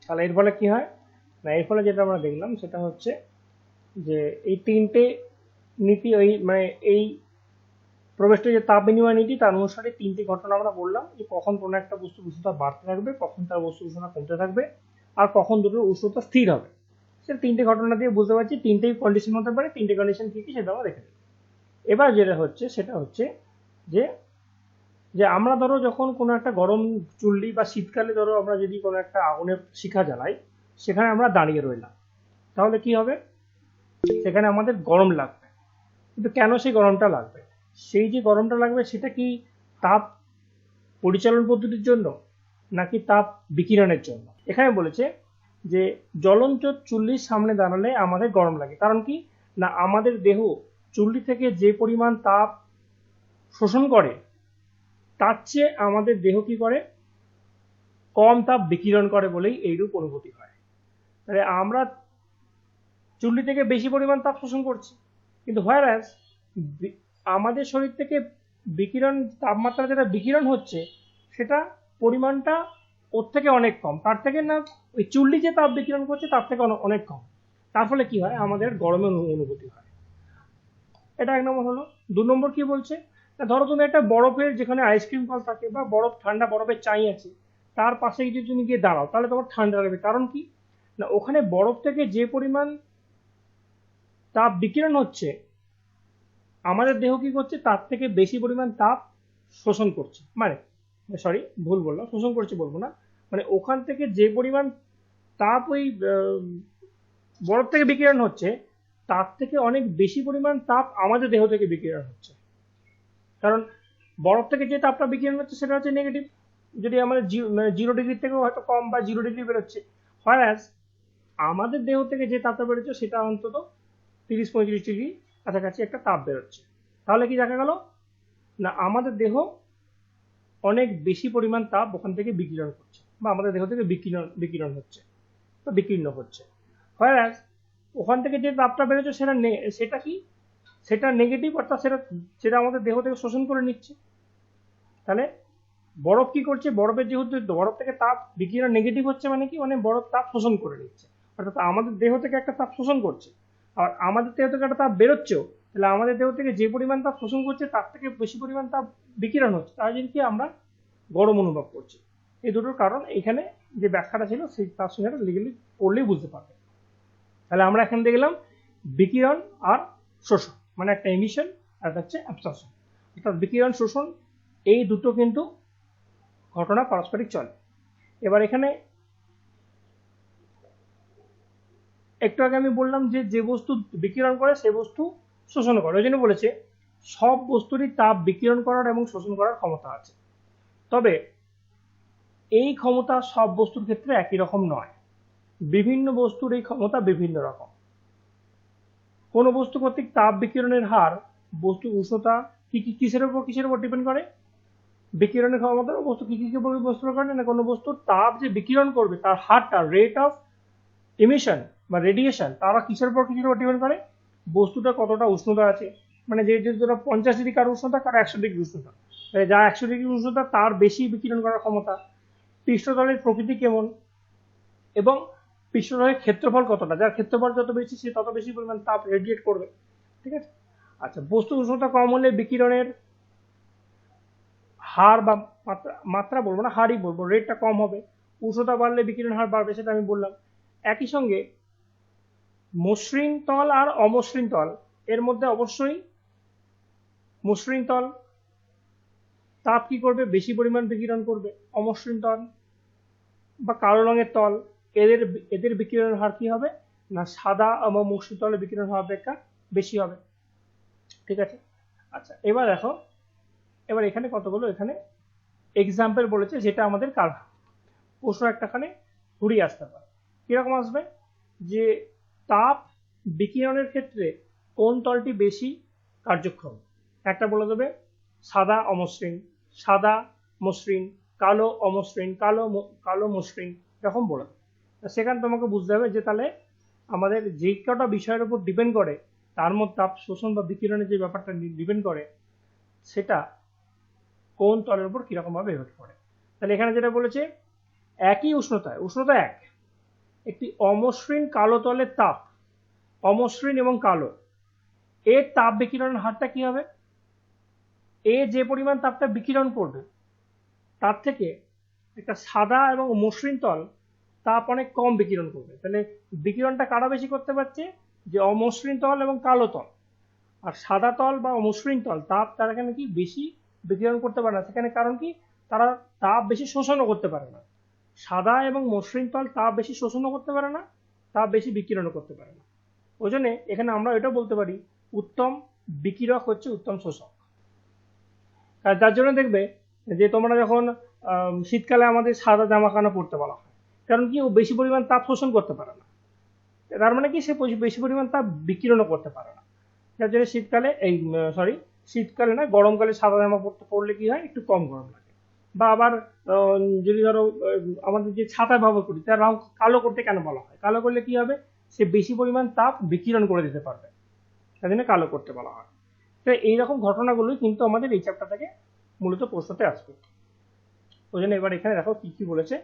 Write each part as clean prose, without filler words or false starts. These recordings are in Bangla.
তাহলে এর ফলে কি হয় না, এর ফলে যেটা আমরা দেখলাম সেটা হচ্ছে যে এই তিনটে নীতি, ওই মানে এই প্রবেশটা যে তাপ বিনিময় নীতি, তার অনুসারে তিনটি ঘটনা আমরা বললাম যে কখন কোনো একটা বস্তু উষ্ণতা বাড়তে থাকবে, কখন তার বস্তু উষ্ণতা কমতে থাকবে, আর কখন দুটোর উষ্ণতা স্থির হবে। সেটা তিনটে ঘটনা দিয়ে বুঝতে পারছি তিনটেই কন্ডিশন হতে পারে, তিনটে কন্ডিশন কি কি সেটা আমরা দেখে নিই। এবার যেটা হচ্ছে সেটা হচ্ছে যে যে আমরা ধরো যখন কোনো একটা গরম চুল্লি বা শীতকালে ধরো আমরা যদি কোনো একটা আগুনের শিখা জ্বালাই, সেখানে আমরা দাঁড়িয়ে রইলাম, তাহলে কি হবে, সেখানে আমাদের গরম লাগবে। কিন্তু কেন সেই গরমটা লাগবে? সেই যে গরমটা লাগবে সেটা কি তাপ পরিচালন পদ্ধতির জন্য নাকি তাপ বিকিরণের জন্য? এখানে বলেছে যে জ্বলন্ত চুল্লির সামনে দাঁড়ালে আমাদের গরম লাগে, কারণ কি না আমাদের দেহ চুল্লি থেকে যে পরিমাণ তাপ শোষণ করে তার চেয়ে আমাদের দেহ কি করে, কম তাপ বিকিরণ করে বলেই এইরূপ অনুভূতি হয়। তাহলে আমরা চুল্লি থেকে বেশি পরিমাণ তাপ শোষণ করছি, কিন্তু হোয়ারাস আমাদের শরীর থেকে বিকিরণ, তাপমাত্রা যেটা বিকিরণ হচ্ছে সেটা পরিমাণটা ওর থেকে অনেক কম, তার থেকে না ওই চুল্লি যে তাপ বিকিরণ করছে তার থেকে অনেক কম। তার ফলে কি হয়, আমাদের গরমের অনুভূতি হয়। এটা এক নম্বর হলো। দু নম্বর কি বলছে, ধরো তুমি একটা বরফের, যেখানে আইসক্রিম কল থাকে বা বরফ ঠান্ডা বরফের চাই আছে, তার পাশে যদি তুমি গিয়ে দাঁড়াও তাহলে তোমার ঠান্ডা লাগবে, কারণ কি না ওখানে বরফ থেকে যে পরিমাণ তাপ বিকিরণ হচ্ছে আমাদের দেহ কি করছে তার থেকে বেশি পরিমাণ তাপ শোষণ করছে, মানে সরি ভুল বললাম, শোষণ করছে বলবো না, মানে ওখান থেকে যে পরিমাণ তাপ ওই বরফ থেকে বিকিরণ হচ্ছে তার থেকে অনেক বেশি পরিমাণ তাপ আমাদের দেহ থেকে বিকিরণ হচ্ছে। কারণ বরফ থেকে যে তাপটা বিকিরণ হচ্ছে সেটা হচ্ছে নেগেটিভ, যদি আমাদের 0 ডিগ্রি থেকেও হয়তো কম বা 0 ডিগ্রি বেরোচ্ছে, হোয়ারাস আমাদের দেহ থেকে যে তাপটা বেরোচ্ছে সেটা অন্তত 30-35 ডিগ্রি কাছাকাছি একটা তাপ বেরোচ্ছে। তাহলে কি দেখা গেল না আমাদের দেহ অনেক বেশি পরিমাণ তাপ ওখান থেকে বিকিরণ করছে, বা আমাদের দেহ থেকে বিকিরণ হচ্ছে বা বিকীর্ণ হচ্ছে। হোয়ারাস ওখান থেকে যে তাপটা বেরোচ্ছে সেটা কি, সেটা নেগেটিভ, অর্থাৎ সেটা আমাদের দেহ থেকে শোষণ করে নিচ্ছে। তাহলে বরফ কি করছে, বরফের যেহেতু বরফ থেকে তাপ বিকিরণ নেগেটিভ হচ্ছে, মানে কি মানে বরফ তাপ শোষণ করে নিচ্ছে, অর্থাৎ আমাদের দেহ থেকে একটা তাপ শোষণ করছে, আর আমাদের দেহ থেকে একটা তাপ বেরোচ্ছেও, তাহলে আমাদের দেহ থেকে যে পরিমাণ তাপ শোষণ করছে তার থেকে বেশি পরিমাণ তাপ বিকিরণ হচ্ছে, তার জন্য কি আমরা গরম অনুভব করছি। এই দুটোর কারণ এখানে যে ব্যাখ্যাটা ছিল সেই তার সঙ্গে লিগেলি পড়লেই বুঝতে পারবে। তাহলে আমরা এখানে দেখলাম বিকিরণ আর শোষণ, মানে একটা এমিশন আর একটা হচ্ছে অ্যাবসর্পশন, অর্থাৎ বিকিরণ শোষণ এই দুটো কিন্তু ঘটনা পারস্পরিক চলে। এবার এখানে একটু আগে আমি বললাম যে যে বস্তু বিকিরণ করে সে বস্তু শোষণ করে, ওই জন্য বলেছে সব বস্তুরই তাপ বিকিরণ করার এবং শোষণ করার ক্ষমতা আছে, তবে এই ক্ষমতা সব বস্তুর ক্ষেত্রে একই রকম নয়, বিভিন্ন বস্তুর এই ক্ষমতা বিভিন্ন রকম। কোনো বস্তু কর্তৃক তাপ বিকিরণের হার বস্তুর উষ্ণতা কিসের উপর ডিপেন্ড করে, বিকিরণের ক্ষমতার বস্তু কি বস্তুর করে না, কোনো বস্তুর তাপ যে বিকিরণ করবে তার হারটা, রেট অফ ইমিশন বা রেডিয়েশন, তারা কিসের উপর ডিপেন্ড করে, বস্তুটা কতটা উষ্ণতা আছে, মানে যে ধরো 50 ডিগ্রি কার উষ্ণতা, কার 100 ডিগ্রি উষ্ণতা, যা 100 ডিগ্রি উষ্ণতা তার বেশি বিকিরণ করার ক্ষমতা, পৃষ্ঠতলের প্রকৃতি কেমন, এবং পৃষ্ঠতলের ক্ষেত্রফল কতটা, যার ক্ষেত্রফল যত বেশি সে তত বেশি পরিমাণ তাপ রেডিয়েট করবে। ঠিক আছে, আচ্ছা বস্তুর উষ্ণতা কম হলে বিকিরণের হার বা মাত্রা বলবো না, হারই বলবো, রেটটা কম হবে, উষ্ণতা বাড়লে বিকিরণ হার বাড়বে, সেটা আমি বললাম। একই সঙ্গে মসৃণ তল আর অমসৃণ তল এর মধ্যে অবশ্যই মসৃণ তল তাপ কি করবে, বেশি পরিমাণ বিকিরণ করবে, অমসৃণ তল বা কালো রঙের তল এদের বিকিরণের হার কি হবে না সাদা এবং মসৃণ তলের বিকিরণ হার অপেক্ষা বেশি হবে। ঠিক আছে, আচ্ছা এবার দেখো, এবার এখানে কতগুলো এখানে এক্সাম্পল বলেছে, যেটা আমাদের প্রশ্ন একটাখানে ঘুরিয়ে আসতে পারে। কিরকম আসবে, যে তাপ বিকিরণের ক্ষেত্রে কোন তলটি বেশি কার্যক্ষম, একটা বলে দেবে সাদা অমসৃণ, সাদা মসৃণ, কালো অমসৃণ, কালো মসৃণ, এরকম বলে দেবে। সেখানে তোমাকে বুঝতে হবে যে তাহলে আমাদের যে কটা বিষয়ের উপর ডিপেন্ড করে তার মধ্যে তাপ শোষণ বা বিকিরণের যে ব্যাপারটা ডিপেন্ড করে সেটা কোন তলের উপর কিরকম ভাবে এফেক্ট করে। তাহলে এখানে যেটা বলেছে একই উষ্ণতা এক, একটি অমসৃণ কালো তলের তাপ, অমসৃণ এবং কালো, এর তাপ বিকিরণের হারটা কি হবে? এ যে পরিমাণ তাপটা বিকিরণ করবে তার থেকে একটা সাদা এবং মসৃণ তল তাপ অনেক কম বিকিরণ করবে। তাহলে বিকিরণটা কারা বেশি করতে পারছে? যে অমসৃণ তল এবং কালো তল। আর সাদা তল বা অমসৃণ তল তাপ তারা এখানে কি বেশি বিকিরণ করতে পারে না। সেখানে কারণ কি? তারা তাপ বেশি শোষণও করতে পারে না। সাদা এবং মসৃণ তল তাপ বেশি শোষণও করতে পারে না, তাপ বেশি বিকিরণও করতে পারে না। ওই জন্য এখানে আমরা এটা বলতে পারি উত্তম বিকিরক হচ্ছে উত্তম শোষক। আর যার জন্য দেখবে যে তোমরা যখন শীতকালে আমাদের সাদা জামা কাপড় পরতে বলা হয়, কারণ কি? ও বেশি পরিমাণ তাপ শোষণ করতে পারে না, তার মানে কি? সে বেশি পরিমাণ তাপ বিকিরণও করতে পারে না। যার জন্য শীতকালে শীতকালে না, গরমকালে সাদা জামা পরলে কি হয়? একটু কম গরম লাগে। বা আবার যদি ধরো আমাদের যে ছাতা ব্যবহার করি তার রং কালো করতে কেন বলা হয়? কালো করলে কি হবে? সে বেশি পরিমাণ তাপ বিকিরণ করে দিতে পারবে, তাই জন্য কালো করতে বলা হয়। তো এইরকম ঘটনাগুলোই কিন্তু আমাদের এই চ্যাপ্টার থেকে মূলত প্রশ্নতে আসবে। ওই জন্য এবার এখানে দেখো কি কি বলেছে,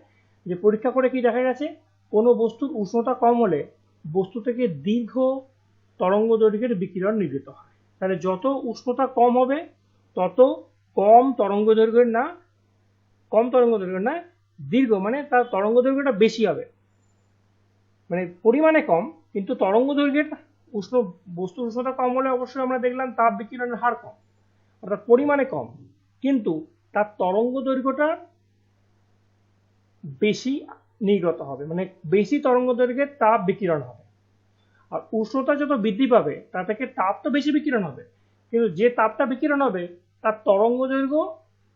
যে পরীক্ষা করে কি দেখা গেছে, কোনো বস্তুর উষ্ণতা কম হলে বস্তু থেকে দীর্ঘ তরঙ্গ দৈর্ঘ্যের বিকিরণ নির্গত হয়। তাহলে যত উষ্ণতা কম হবে তত কম তরঙ্গ দৈর্ঘ্যের না, কম তরঙ্গ দৈর্ঘ্য না, দীর্ঘ মানে তার তরঙ্গ দৈর্ঘ্যটা বেশি হবে, মানে পরিমাণে কম কিন্তু তরঙ্গ দৈর্ঘ্যের বস্তুর উষ্ণতা কম হলে অবশ্যই আমরা দেখলাম তাপ বিকিরণের হার কম, অর্থাৎ পরিমাণে কম, কিন্তু তার তরঙ্গ দৈর্ঘ্যটা বেশি নির্গত হবে, মানে বেশি তরঙ্গ দৈর্ঘ্যের তাপ বিকিরণ হবে। আর উষ্ণতা যত বৃদ্ধি পাবে তা থেকে তাপ তো বেশি বিকিরণ হবে, কিন্তু যে তাপটা বিকিরণ হবে তার তরঙ্গ দৈর্ঘ্য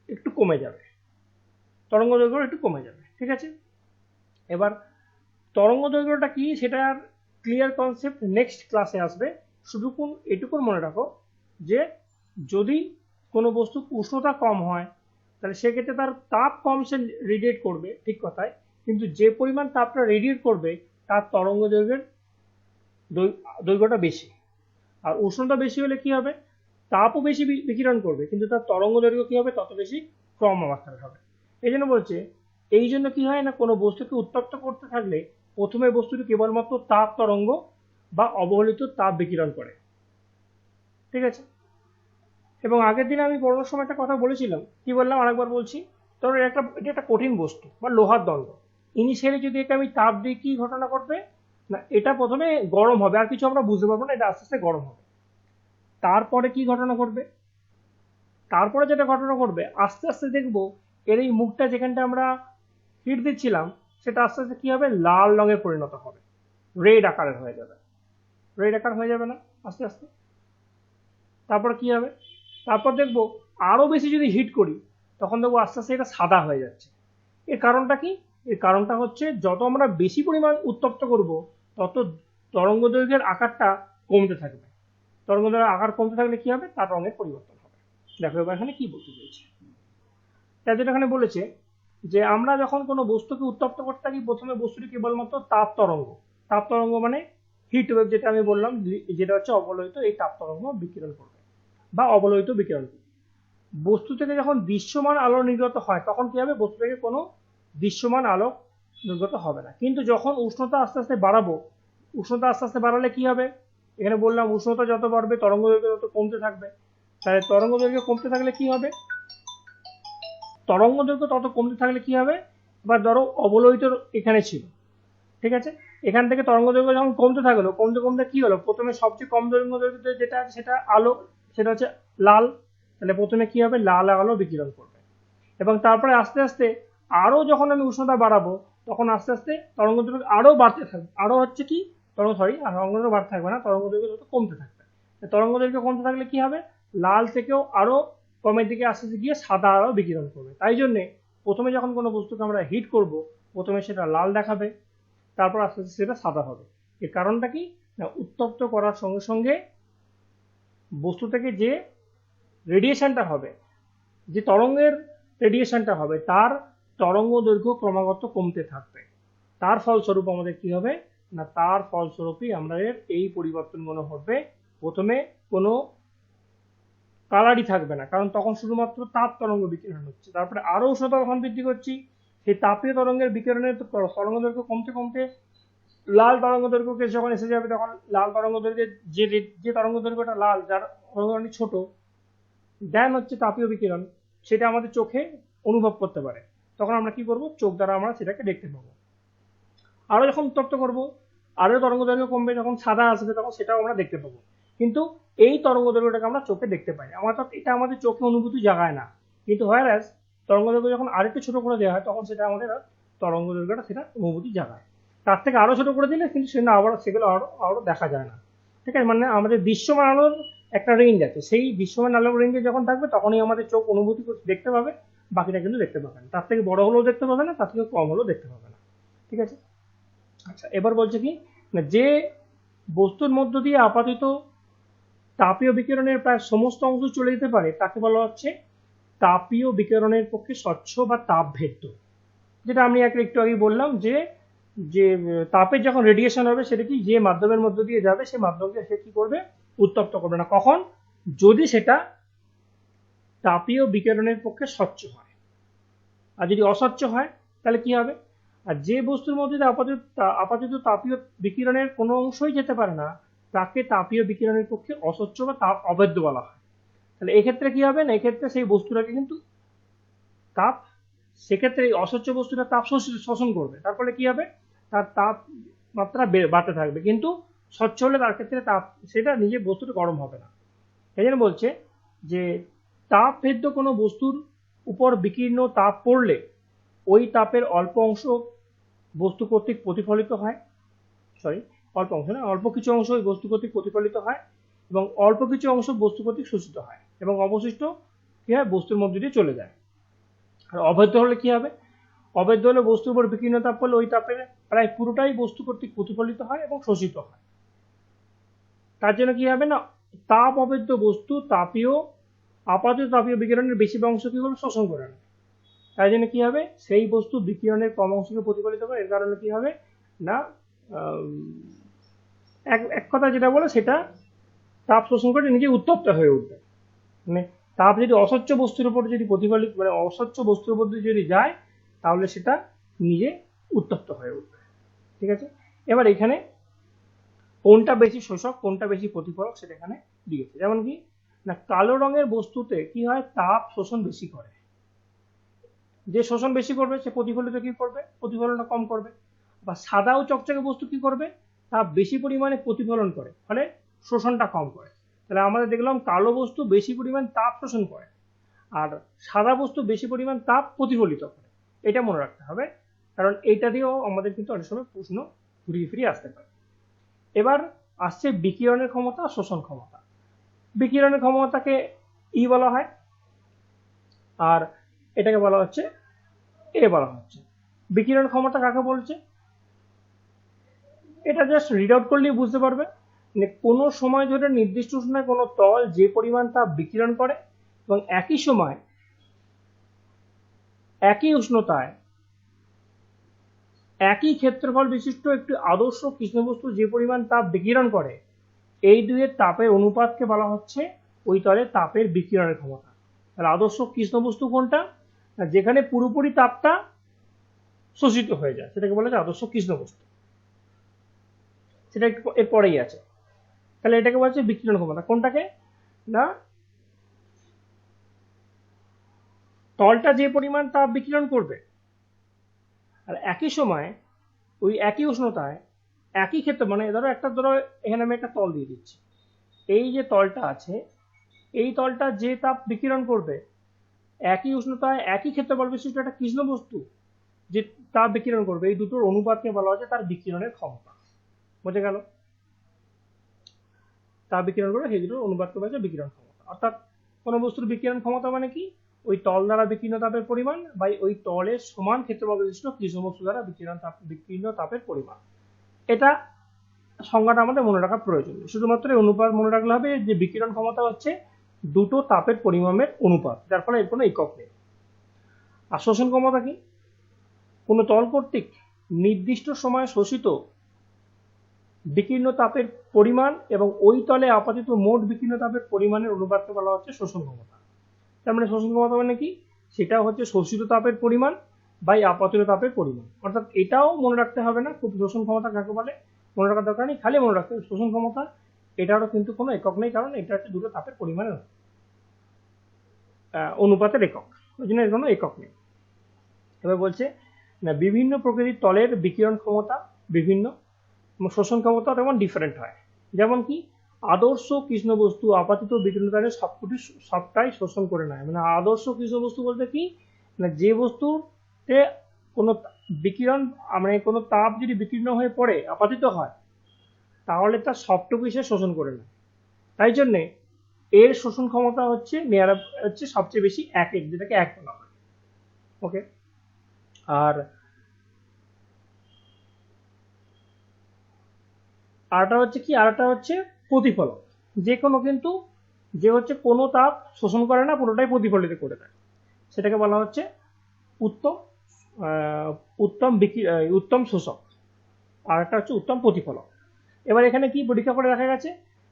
একটু কমে যাবে, তরঙ্গ দৈর্ঘ্য একটু কমে যাবে। ঠিক আছে, এবার তরঙ্গ দৈর্ঘ্যটা কি সেটার ক্লিয়ার কনসেপ্ট নেক্সট ক্লাসে আসবে। শুধু এটুকুন মনে রাখো যে যদি কোনো বস্তু উষ্ণতা কম হয় তাহলে সেক্ষেত্রে তার তাপ কম সে রেডিয়েট করবে, ঠিক কথাই, কিন্তু যে পরিমাণ তাপটা রেডিয়েট করবে তার তরঙ্গ দৈর্ঘ্যের দৈর্ঘ্যটা বেশি। আর উষ্ণতা বেশি হলে কি হবে? তাপও বেশি বিকিরণ করবে কিন্তু তার তরঙ্গ দৈর্ঘ্য কি হবে? তত বেশি কম মাত্রায় হবে। এই জন্য বলছে, এই জন্য কি হয় না, কোনো বস্তুকে উত্তপ্ত করতে থাকলে প্রথমে বস্তুটি কেবলমাত্র তাপ তরঙ্গ বা অবহেলিত তাপ বিকিরণ করে। ঠিক আছে, এবং আগের দিনে আমি পড়ানোর সময় একটা কথা বলেছিলাম, কি বললাম আরেকবার বলছি। ধরো এটা একটা কঠিন বস্তু বা লোহার দণ্ড, ইনিশিয়ালি যদি একে আমি তাপ দিই কি ঘটনা ঘটবে না, এটা প্রথমে গরম হবে, আর কিছু আমরা বুঝতে পারবো না, এটা আস্তে আস্তে গরম হবে। তারপরে কি ঘটনা ঘটবে? তারপরে যেটা ঘটনা ঘটবে, আস্তে আস্তে দেখবো এর এই মুখটা যেখানটা আমরা হিট দিচ্ছিলাম সেটা আস্তে আস্তে কি হবে? লাল রঙে পরিণত হবে, রেড আকারের হয়ে যাবে, রেড আকার হয়ে যাবে না আস্তে আস্তে। তারপর কি হবে? তারপর দেখবো আরো বেশি যদি হিট করি তখন দেখবো আস্তে আস্তে এটা সাদা হয়ে যাচ্ছে। এর কারণটা কি? এর কারণটা হচ্ছে যত আমরা বেশি পরিমাণ উত্তপ্ত করব তত তরঙ্গ দৈর্ঘ্যের আকারটা কমতে থাকবে। তরঙ্গ দৈর্ঘ্যের আকার কমতে থাকলে কি হবে? তার রঙের পরিবর্তন হবে। দেখো এবার এখানে কি বলতে চাইছে। তাই যেটা এখানে বলেছে যে আমরা যখন কোনো বস্তুকে উত্তপ্ত করতে থাকি প্রথমে বস্তুটি কেবলমাত্র তাপ তরঙ্গ মানে হিট ওয়েভ, যেটা আমি বললাম, যেটা হচ্ছে অবলোহিত এই তাপ তরঙ্গ বিকিরণ করবে বা অবলোহিত বিকিরণ করবে। বস্তু থেকে যখন দৃশ্যমান আলো নির্গত হয় তখন কি হবে? বস্তু থেকে কোনো দৃশ্যমান আলো নির্গত হবে না। কিন্তু যখন উষ্ণতা আস্তে আস্তে বাড়াবো, উষ্ণতা আস্তে আস্তে বাড়ালে কি হবে? এখানে বললাম উষ্ণতা যত বাড়বে তরঙ্গ দৈর্ঘ্য তত কমতে থাকবে। তাহলে তরঙ্গ দৈর্ঘ্য কমতে থাকলে কি হবে? তরঙ্গ দৈর্ঘ্য তত কমতে থাকলে কি হবে? এবার ধরো অবলোহিত এখানে ছিল, ঠিক আছে, এখান থেকে তরঙ্গ দৈর্ঘ্য যখন কমতে থাকলো, কমতে কমতে কি হলো? প্রথমে সবচেয়ে কম তরঙ্গ দৈর্ঘ্য যেটা আছে সেটা আলো, সেটা হচ্ছে লাল। তাহলে প্রথমে কি হবে? লাল আলো বিকিরণ করবে, এবং তারপরে আস্তে আস্তে আরো যখন আমি উষ্ণতা বাড়াবো তখন আস্তে আস্তে তরঙ্গ দৈর্ঘ্য আরো বাড়তে থাকবে, আরো হচ্ছে কি তরঙ্গ আর তরঙ্গ দৈর্ঘ্য বাড়তে থাকবে না, তরঙ্গ দৈর্ঘ্য তত কমতে থাকবে। তরঙ্গ দৈর্ঘ্য কমতে থাকলে কি হবে? লাল থেকেও আরো কমের দিকে আস্তে আস্তে গিয়ে সাদা আলো বিকিরণ করবে। তাই জন্যে প্রথমে যখন কোনো বস্তুকে আমরা হিট করব প্রথমে সেটা লাল দেখাবে, তারপর আস্তে আস্তে সেটা সাদা হবে। এর কারণটা কি না, উত্তপ্ত করার সঙ্গে সঙ্গে বস্তু থেকে যে রেডিয়েশনটা হবে, যে তরঙ্গের রেডিয়েশনটা হবে তার তরঙ্গ দৈর্ঘ্য ক্রমাগত কমতে থাকবে। তার ফলস্বরূপ আমাদের কি হবে না, তার ফলস্বরূপই আমাদের এই পরিবর্তনগুলো হবে। প্রথমে কোনো কালারই থাকবে না, কারণ তখন শুধুমাত্র তাপ তরঙ্গ বিকিরণ হচ্ছে। তারপরে আরো উষ্ণতা যখন বৃদ্ধি করছি সেই তাপীয় তরঙ্গের বিকিরণের তরঙ্গ দৈর্ঘ্য কমতে কমতে লাল তরঙ্গ দৈর্ঘ্যকে যখন এসে যাবে তখন লাল তরঙ্গ দৈর্ঘ্যের যে তরঙ্গ দৈর্ঘ্যটা লাল, যার তরঙ্গ ছোট, দেন হচ্ছে তাপীয় বিকিরণ, সেটা আমাদের চোখে অনুভব করতে পারে। তখন আমরা কি করব, চোখ দ্বারা আমরা সেটাকে দেখতে পাবো। আরো যখন উত্তপ্ত করব, আরো তরঙ্গ দৈর্ঘ্য কমবে, যখন সাদা আসবে তখন সেটাও আমরা দেখতে পাবো। কিন্তু এই তরঙ্গ দৈর্ঘ্যটাকে আমরা চোখে দেখতে পাই, অর্থাৎ এটা আমাদের চোখে অনুভূতি জাগায় না। কিন্তু হোয়ারাস তরঙ্গ দৈর্ঘ্য যখন আরেকটু ছোট করে দেওয়া হয় তখন সেটা আমাদের তরঙ্গ দৈর্ঘ্যটা সেটা অনুভূতি জাগায়। তার থেকে আরো ছোট করে দিলে কিন্তু সেটা আবার সেগুলো আরো দেখা যায় না। ঠিক আছে, মানে আমাদের দৃশ্যমান আলোর একটা রেঞ্জ আছে, সেই দৃশ্যমান আলোর রেঞ্জে যখন থাকবে তখনই আমাদের চোখ অনুভূতি দেখতে পাবে, বাকিটা কিন্তু দেখতে পাবে না। তার থেকে বড় হলেও দেখতে পাবে না, তার থেকে কম হলেও দেখতে পাবে না। ঠিক আছে, আচ্ছা এবার বলছে কি না, যে বস্তুর মধ্য দিয়ে আপাতত তাপীয় বিকিরণের প্রায় সমস্ত অংশ চলে যেতে পারে তাকে বলা হচ্ছে তাপীয় বিকিরণের পক্ষে স্বচ্ছ বা তাপভেদ্য। যেটা আমি একটু আগে বললাম যে যে তাপের যখন রেডিয়েশন হবে সেটা কি, যে মাধ্যমের মধ্য দিয়ে যাবে সেই মাধ্যমকে সে কি করবে, উত্তপ্ত করবে না। কখন, যদি সেটা তাপীয় বিকিরণের পক্ষে স্বচ্ছ হয়। আর যদি অস্বচ্ছ হয় তাহলে কি হবে, আর যে বস্তুর মধ্যে আপাতত তাপীয় বিকিরণের কোনো অংশই যেতে পারে না তাকে তাপীয় বিকিরণের পক্ষে অস্বচ্ছ বা তাপ অবৈধ বলা হয়। তাহলে এক্ষেত্রে কি হবে না, এক্ষেত্রে সেই বস্তুটাকে কিন্তু তাপ, সেক্ষেত্রে এই অস্বচ্ছ বস্তুটা তাপ শোষণ করবে, তার ফলে কি হবে, তার তাপমাত্রা বাড়তে থাকবে। কিন্তু স্বচ্ছ হলে তার ক্ষেত্রে তাপ, সেটা নিজে বস্তুটা গরম হবে না। এই জন্য বলছে যে তাপভেদ্য কোনো বস্তুর উপর বিকীর্ণ তাপ পড়লে ওই তাপের অল্প অংশ বস্তু কর্তৃক প্রতিফলিত হয়, অল্প অংশ না, অল্প কিছু অংশ ওই বস্তু কর্তৃক প্রতিফলিত হয় এবং অল্প কিছু অংশ বস্তু কর্তৃক শোষিত হয় এবং অবশিষ্ট কি হয়, বস্তুর মধ্যে দিয়ে চলে যায়। আর অবৈধ হলে কি হবে, অবৈধ হলে বস্তুর উপর বিকীর্ণ তাপ পড়লে ওই তাপের প্রায় পুরোটাই বস্তু কর্তৃক প্রতিফলিত হয় এবং শোষিত হয়। তার জন্য কি হবে না, তাপ অবৈধ বস্তু আপাতত তাপীয় বিকিরণের বেশি অংশ কি করবে, শোষণ করে নেয়। তাই জন্য কি হবে, সেই বস্তু বিকিরণের কম অংশকে প্রতিফলিত করে। এর কারণে কি হবে না, এক কথা যেটা বলে সেটা তাপ শোষণ করে নিজে উত্তপ্ত হয়ে উঠবে। মানে তাপ যদি অস্বচ্ছ বস্তুর উপর যদি প্রতিফলিত, মানে অস্বচ্ছ বস্তুর উপর যদি যায় তাহলে সেটা নিজে উত্তপ্ত হয়ে উঠবে। ঠিক আছে, এবার এখানে কোনটা বেশি শোষক কোনটা বেশি প্রতিফলক সেটা এখানে দিয়েছে। যেমন কি না, কালো রঙের বস্তুতে কি হয়, তাপ শোষণ বেশি করে, যে শোষণ বেশি করবে সে প্রতিফলিত কি করবে, প্রতিফলনটা কম করবে। বা সাদা ও চকচকে বস্তু কি করবে, তাপ বেশি পরিমাণে প্রতিফলন করে, ফলে শোষণটা কম করে। তাহলে আমাদের দেখলাম কালো বস্তু বেশি পরিমাণ তাপ শোষণ করে আর সাদা বস্তু বেশি পরিমাণ তাপ প্রতিফলিত করে। এটা মনে রাখতে হবে, কারণ এইটা দিয়েও আমাদের কিন্তু অনেক সময় প্রশ্ন ঘুরিয়ে ফিরিয়ে আসতে পারে। এবার আসছে বিকিরণের ক্ষমতা, শোষণ ক্ষমতা। বিকিরণের ক্ষমতাকে ই বলা হয় আর এটাকে বলা হচ্ছে এ বলা হচ্ছে। বিকিরণ ক্ষমতা কাকে বলছে, এটা জাস্ট রিড আউট করলেই বুঝতে পারবে। মানে কোনো সময় ধরে নির্দিষ্ট সময়ে কোনো তল যে পরিমাণ তাপ বিকিরণ করে এবং একই সময় একই উষ্ণতায় একই ক্ষেত্রফল বিশিষ্ট একটি আদর্শ কৃষ্ণবস্তু যে পরিমাণ তাপ বিকিরণ করে, এই দুইয়ের তাপের অনুপাতকে বলা হচ্ছে ওই তলের তাপের বিকিরণের ক্ষমতা। তাহলে আদর্শ কৃষ্ণবস্তু কোনটা, যেখানে পুরোপুরি তাপটা শোষিত হয়ে যায় সেটাকে বলা যায় আদর্শ কৃষ্ণবস্তু। সেটা এর পরেই আছে। তাহলে এটাকে বলা হচ্ছে বিকিরণ ক্ষমতা। কোনটাকে না, তলটা যে পরিমাণ তাপ বিকিরণ করবে আর একই সময় ওই একই উষ্ণতায় একই ক্ষেত্র, মানে ধরো এখানে আমি একটা তল দিয়ে দিচ্ছি, এই যে তলটা আছে এই তলটা যে তাপ বিকিরণ করবে একই উষ্ণতায় একই ক্ষেত্রফল বিশিষ্ট একটা কৃষ্ণ বস্তু যে তাপ বিকিরণ করবে, এই দুটোর অনুপাতকে বলা হচ্ছে তার বিকিরণের ক্ষমতা। বোঝা গেল, তাপ বিকিরণ করবে সেই দুটোর অনুপাতকে বলা হচ্ছে বিকিরণ ক্ষমতা। অর্থাৎ কোনো বস্তুর বিকিরণ ক্ষমতা মানে কি, ওই তল দ্বারা বিকীর্ণ তাপের পরিমাণ বা ওই তলের সমান ক্ষেত্রফল বিশিষ্ট কৃষ্ণ বস্তু দ্বারা বিকীর্ণ তাপের পরিমাণ। এটা সংজ্ঞাটা আমাদের মনে রাখা প্রয়োজন। শুধুমাত্র অনুপাত মনে রাখলে হবে যে বিকিরণ ক্ষমতা হচ্ছে দুটো তাপের পরিমাণের অনুপাত, যার ফলে এর কোনো একক নেই। আর শোষণ ক্ষমতা কি, কোনো তল কর্তৃক নির্দিষ্ট সময়ে শোষিত বিকীর্ণ তাপের পরিমাণ এবং ওই তলে আপাতিত মোট বিকীর্ণ তাপের পরিমাণের অনুপাতকে বলা হচ্ছে শোষণ ক্ষমতা। তার মানে শোষণ ক্ষমতা মানে কি, সেটা হচ্ছে শোষিত তাপের পরিমাণ বাই আপতিত তাপের পরিমাণ। অর্থাৎ এটাও মনে রাখতে হবে না খুব শোষণ ক্ষমতা কাকে বলে মনে রাখার দরকার নেই, খালি মনে রাখতে হবে শোষণ ক্ষমতা এটারও কিন্তু কোনো একক নেই, কারণ এটা হচ্ছে দুটো তাপের পরিমাণের অনুপাতের একক, ওই জন্য এর কোনো একক নেই। এবার বলছে না বিভিন্ন প্রকৃতির তলের বিকিরণ ক্ষমতা বিভিন্ন, শোষণ ক্ষমতা তেমন ডিফারেন্ট হয়। যেমন কি আদর্শ কৃষ্ণ বস্তু আপাতিত বিকিরণকারী সবটাই শোষণ করে নেয়। মানে আদর্শ কৃষ্ণ বস্তু বলতে কি না, যে বস্তুতে কোনো বিকিরণ মানে কোনো তাপ যদি বিকীর্ণ হয়ে পড়ে আপাতিত হয় তাহলে তার সবটুকু সে শোষণ করে নেয়। তাই জন্যে এর শোষণ ক্ষমতা হচ্ছে হচ্ছে সবচেয়ে বেশি 1, যেটাকে 1 বলা হয়। ওকে, আর আরটা হচ্ছে কি, আরটা হচ্ছে প্রতিফলক। যে কোনো কিন্তু যে হচ্ছে কোনো তাপ শোষণ করে না, পুরোটাই প্রতিফলিত করে দেয়, সেটাকে বলা হচ্ছে উত্তম উত্তম শোষক। আর একটা হচ্ছে উত্তম প্রতিফলক। এবার এখানে কি পরীক্ষা করে দেখা গেছে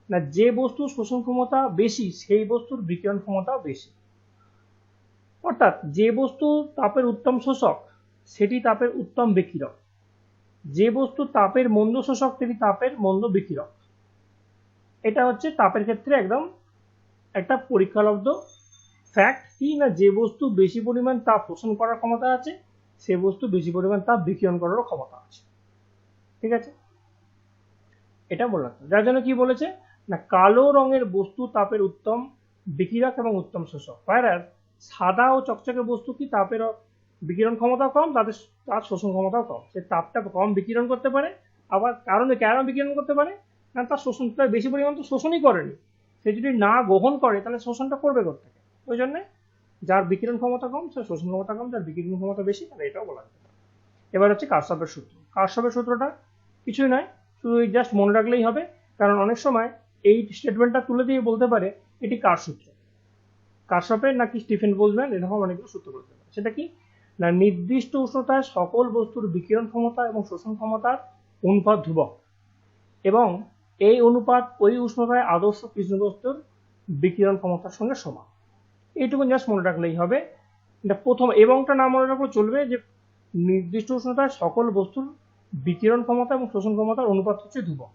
না, যে বস্তুর শোষণ ক্ষমতা বেশি সেই বস্তুর বিকিরণ ক্ষমতাও বেশি। অর্থাৎ যে বস্তু তাপের উত্তম শোষক সেটি তাপের উত্তম বিকিরক, যে বস্তু তাপের মন্দ শোষক সেটি তাপের মন্দ বিকিরক। এটা হচ্ছে তাপের ক্ষেত্রে একদম একটা পরীক্ষালব্ধ ফ্যাক্ট কি না, যে বস্তু বেশি পরিমাণ তাপ শোষণ করার ক্ষমতা আছে সে বস্তু বেশি পরিমাণ তাপ বিকিরণ করারও ক্ষমতা আছে। ঠিক আছে, এটা বললাম। যার জন্য কি বলেছে না, কালো রঙের বস্তু তাপের উত্তম বিকিরক এবং উত্তম শোষক, আর সাদা ও চকচকে বস্তু কি তাপের বিকিরণ ক্ষমতা কম, তার শোষণ ক্ষমতাও কম। সে তাপটা কম বিকিরণ করতে পারে, আবার কেন বিকিরণ করতে পারে না, তার শোষণটা বেশি পরিমাণ তো শোষণই করেনি, সে যদি না গ্রহণ করে তাহলে শোষণটা করবে করতে। ওই জন্য যার বিকিরণ ক্ষমতা কম সে শোষণ ক্ষমতা কম, যার বিকিরণ ক্ষমতা বেশি তাহলে এটাও বলা যেতে পারে। এবার হচ্ছে কারশফের সূত্র। কারশফের সূত্রটা কিছুই নয়, শুধু জাস্ট মনে রাখলেই হবে, কারণ অনেক সময় এই স্টেটমেন্টটা তুলে দিয়ে বলতে পারে এটি কার সূত্র, কারশফের নাকি স্টিফেন বোলজম্যান, এরকম অনেকগুলো সূত্র বলতে পারে। সেটা কি না, নির্দিষ্ট উষ্ণতায় সকল বস্তুর বিকিরণ ক্ষমতা এবং শোষণ ক্ষমতার অনুপাত ধ্রুবক, এবং এই অনুপাত ওই উষ্ণতায় আদর্শ কৃষ্ণ বস্তুর বিকিরণ ক্ষমতার সঙ্গে সমান। এইটুকু জাস্ট মনে রাখলেই হবে। এটা প্রথম, এবংটা না মনে রাখলে চলবে, যে নির্দিষ্ট উষ্ণতায় সকল বস্তুর বিকিরণ ক্ষমতা এবং শোষণ ক্ষমতার অনুপাত হচ্ছে ধ্রুবক।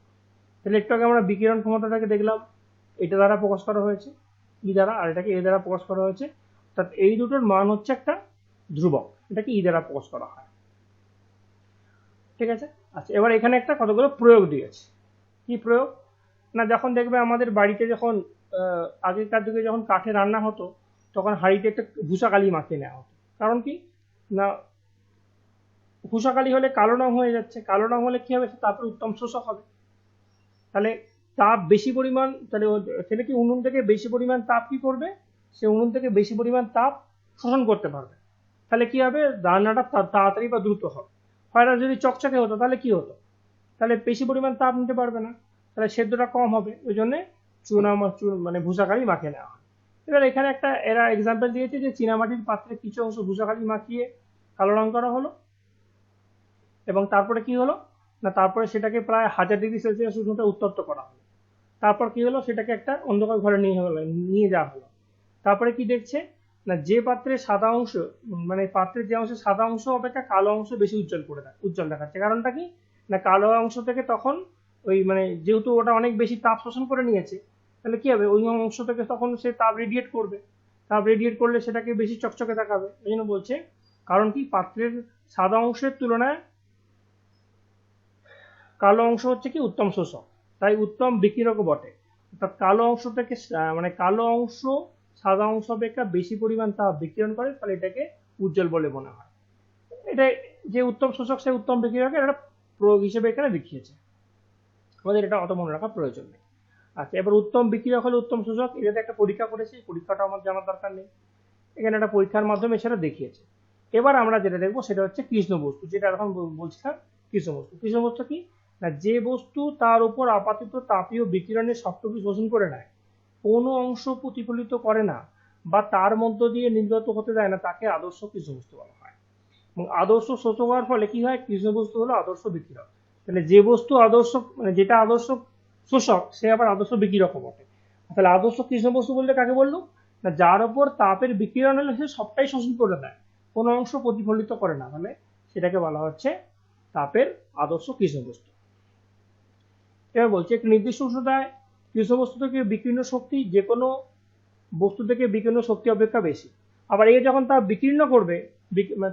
তাহলে একটু আগে আমরা বিকিরণ ক্ষমতাটাকে দেখলাম, এটা দ্বারা প্রকাশ করা হয়েছে ই দ্বারা, আর এটাকে এ দ্বারা প্রকাশ করা হয়েছে। অর্থাৎ এই দুটোর মান হচ্ছে একটা ধ্রুবক, এটাকে ই দ্বারা প্রকাশ করা হয়। ঠিক আছে, আচ্ছা এবার এখানে একটা কতগুলো প্রয়োগ দিয়েছে। কি প্রয়োগ না, যখন দেখবে আমাদের বাড়িতে যখন আগেকার যুগে যখন কাঠে রান্না হতো তখন হাঁড়িতে একটা ভুষাকালি মাখিয়ে নেওয়া হতো। কারণ কি না, ভুষাকালি হলে কালো রং হয়ে যাচ্ছে, কালো রং হলে কি হবে, তাপের উত্তম শোষক হবে। তাহলে তাপ বেশি পরিমাণ, তাহলে কি উনুন থেকে বেশি পরিমাণ তাপ কি করবে, সে উনুন থেকে বেশি পরিমাণ তাপ শোষণ করতে পারবে। তাহলে কি হবে, রান্নাটা তাড়াতাড়ি বা দ্রুত হবে। হয় না, যদি চকচকে হতো তাহলে কি হতো, তাহলে বেশি পরিমাণ তাপ নিতে পারবে না, তাহলে সেদ্ধটা কম হবে। ওই জন্য মানে ভুষাকালি মাখিয়ে নেওয়া হয়। এবার এখানে একটা এরা এক্সাম্পল দিয়েছে যে চীনামাটির পাত্রে কিছু অংশ ভুষাকালি মাখিয়ে কালো রং করা হলো, এবং তারপরে কি হলো না, তারপরে সেটাকে প্রায় 1000 ডিগ্রি সেলসিয়াস উষ্ণতায় উত্তপ্ত করা হলো। তারপর কি হলো, সেটাকে একটা অন্ধকার ঘরে নিয়ে যাওয়া হলো। তারপরে কি দেখছে না, যে পাত্রের সাদা অংশ, মানে পাত্রের যে অংশে সাদা অংশ অপেক্ষা কালো অংশ বেশি উজ্জ্বল দেখাচ্ছে। কারণটা কি না, কালো অংশ থেকে তখন ওই মানে যেহেতু ওটা অনেক বেশি তাপ শোষণ করে নিয়েছে, তাহলে কি হবে, ওই অংশ থেকে তখন সে তাপ রেডিয়েট করবে, তাপ রেডিয়েট করলে সেটাকে বেশি চকচকে দেখাবে। এই জন্য বলছে, কারণ কি পাত্রের সাদা অংশের তুলনায় কালো অংশ হচ্ছে কি উত্তম শোষক, তাই উত্তম বিকিরকও বটে। অর্থাৎ কালো অংশ থেকে মানে কালো অংশ সাদা অংশ অপেক্ষা বেশি পরিমাণ তাপ বিকিরণ করে, ফলে এটাকে উজ্জ্বল বলে মনে হয়। এটা যে উত্তম শোষক সে উত্তম বিকিরকের একটা প্রয়োগ হিসেবে এখানে দেখিয়েছে, আমাদের এটা অত মনে রাখার প্রয়োজন নেই। আচ্ছা, এবার উত্তম বিকিরক হলে উত্তম শোষক, এটাতে একটা পরীক্ষা করেছি, পরীক্ষাটা আমার জানার দরকার নেই, এখানে একটা পরীক্ষার মাধ্যমে সেটা দেখিয়েছে। এবার আমরা যেটা দেখবো সেটা হচ্ছে কৃষ্ণ বস্তু, যেটা এখন বলছিলাম। কৃষ্ণ বস্তু কি না, যে বস্তু তার উপর আপাতিত তাপীয় বিকিরণের সবটুকু শোষণ করে নেয়, কোনো অংশ প্রতিফলিত করে না বা তার মধ্য দিয়ে নির্গত হতে দেয় না, তাকে আদর্শ কৃষ্ণ বস্তু বলা হয়। এবং আদর্শ শোষক হওয়ার ফলে কি হয়, কৃষ্ণ বস্তু হলো আদর্শ বিকিরক। তাহলে যে বস্তু আদর্শ, মানে যেটা আদর্শ শোষক সে আবার আদর্শ বিকিরক বটে। তাহলে আদর্শ কৃষ্ণ বস্তু বলতে কাকে বললো না, যার উপর তাপের বিকিরণ হলে সে সবটাই শোষণ করে দেয়, কোনো অংশ প্রতিফলিত করে না, তাহলে সেটাকে বলা হচ্ছে তাপের আদর্শ কৃষ্ণ বস্তু। এবার বলছে একটি নির্দিষ্ট উষ্ণতায় কৃষ্ণ বস্তু থেকে বিকীর্ণ শক্তি যে কোনো বস্তু থেকে বিকীর্ণ শক্তি অপেক্ষা বেশি। আবার এই যখন তাপ বিকীর্ণ করবে,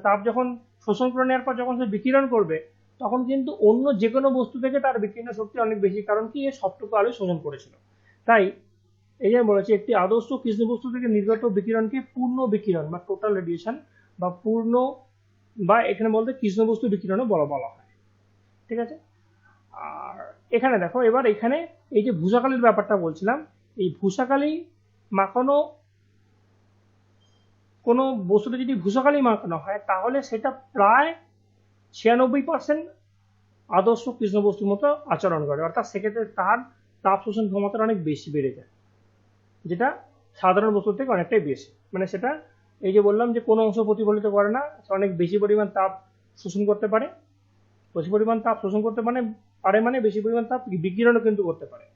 তাপ যখন শোষণ করে নেওয়ার পর যখন সে বিকিরণ করবে, তখন কিন্তু অন্য যে কোনো বস্তু থেকে তার বিকীর্ণ শক্তি অনেক বেশি, কারণ কি এ সবটুকু আলো শোষণ করেছিল। তাই এই যে বলেছে একটি আদর্শ কৃষ্ণ বস্তু থেকে নির্গত বিকিরণকে পূর্ণ বিকিরণ বা টোটাল রেডিয়েশন বা পূর্ণ, বা এখানে বলতে কৃষ্ণ বস্তু বিকিরণও বলা হয়। ঠিক আছে। আর এখানে দেখো, এবার এখানে এই যে ভূষাকালীর ব্যাপারটা বলছিলাম, এই ভূষাকালী মাখানো কোনো বস্তুতে যদি ভূষাকালী মাখানো হয়, তাহলে সেটা প্রায় 96% আদর্শ কৃষ্ণ বস্তুর মতো আচরণ করে, অর্থাৎ সেক্ষেত্রে তার তাপ শোষণ ক্ষমতা অনেক বেশি বেড়ে যায়, যেটা সাধারণ বস্তু থেকে অনেকটাই বেশি। মানে সেটা এই যে বললাম যে কোনো অংশ প্রতিফলিত করে না, অনেক বেশি পরিমাণ তাপ শোষণ করতে পারে, বেশি পরিমাণ তাপ শোষণ করতে পারে মানে বেশি পরিমাণ তাপ বিকিরণও কিন্তু করতে পারে।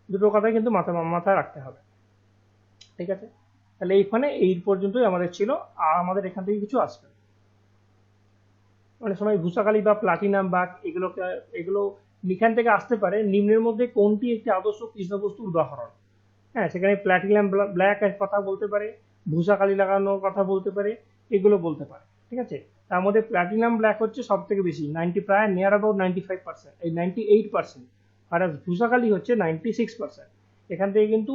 দুটো কথাই কিন্তু মাথায় রাখতে হবে। ঠিক আছে, তাহলে এইখানে এই পর্যন্তই আমাদের ছিল, আর আমাদের এখান থেকে কিছু আসবে। অনেক সময় ভূষাকালী বা প্লাটিনাম বা এগুলো এখান থেকে আসতে পারে, নিম্নের মধ্যে কোনটি একটি আদর্শ কৃষ্ণ বস্তুর উদাহরণ। হ্যাঁ, সেখানে প্লাটিনাম ব্ল্যাক এর কথা বলতে পারে, ভূষাকালী লাগানোর কথা বলতে পারে, এগুলো বলতে পারে। ঠিক আছে, তার মধ্যে প্লাটিনাম ব্ল্যাক হচ্ছে সব থেকে বেশি, প্রায় নিয়ার অ্যাবাউট 95%, এই 98%, আর ভূষাকালী হচ্ছে 96%। এখান থেকে কিন্তু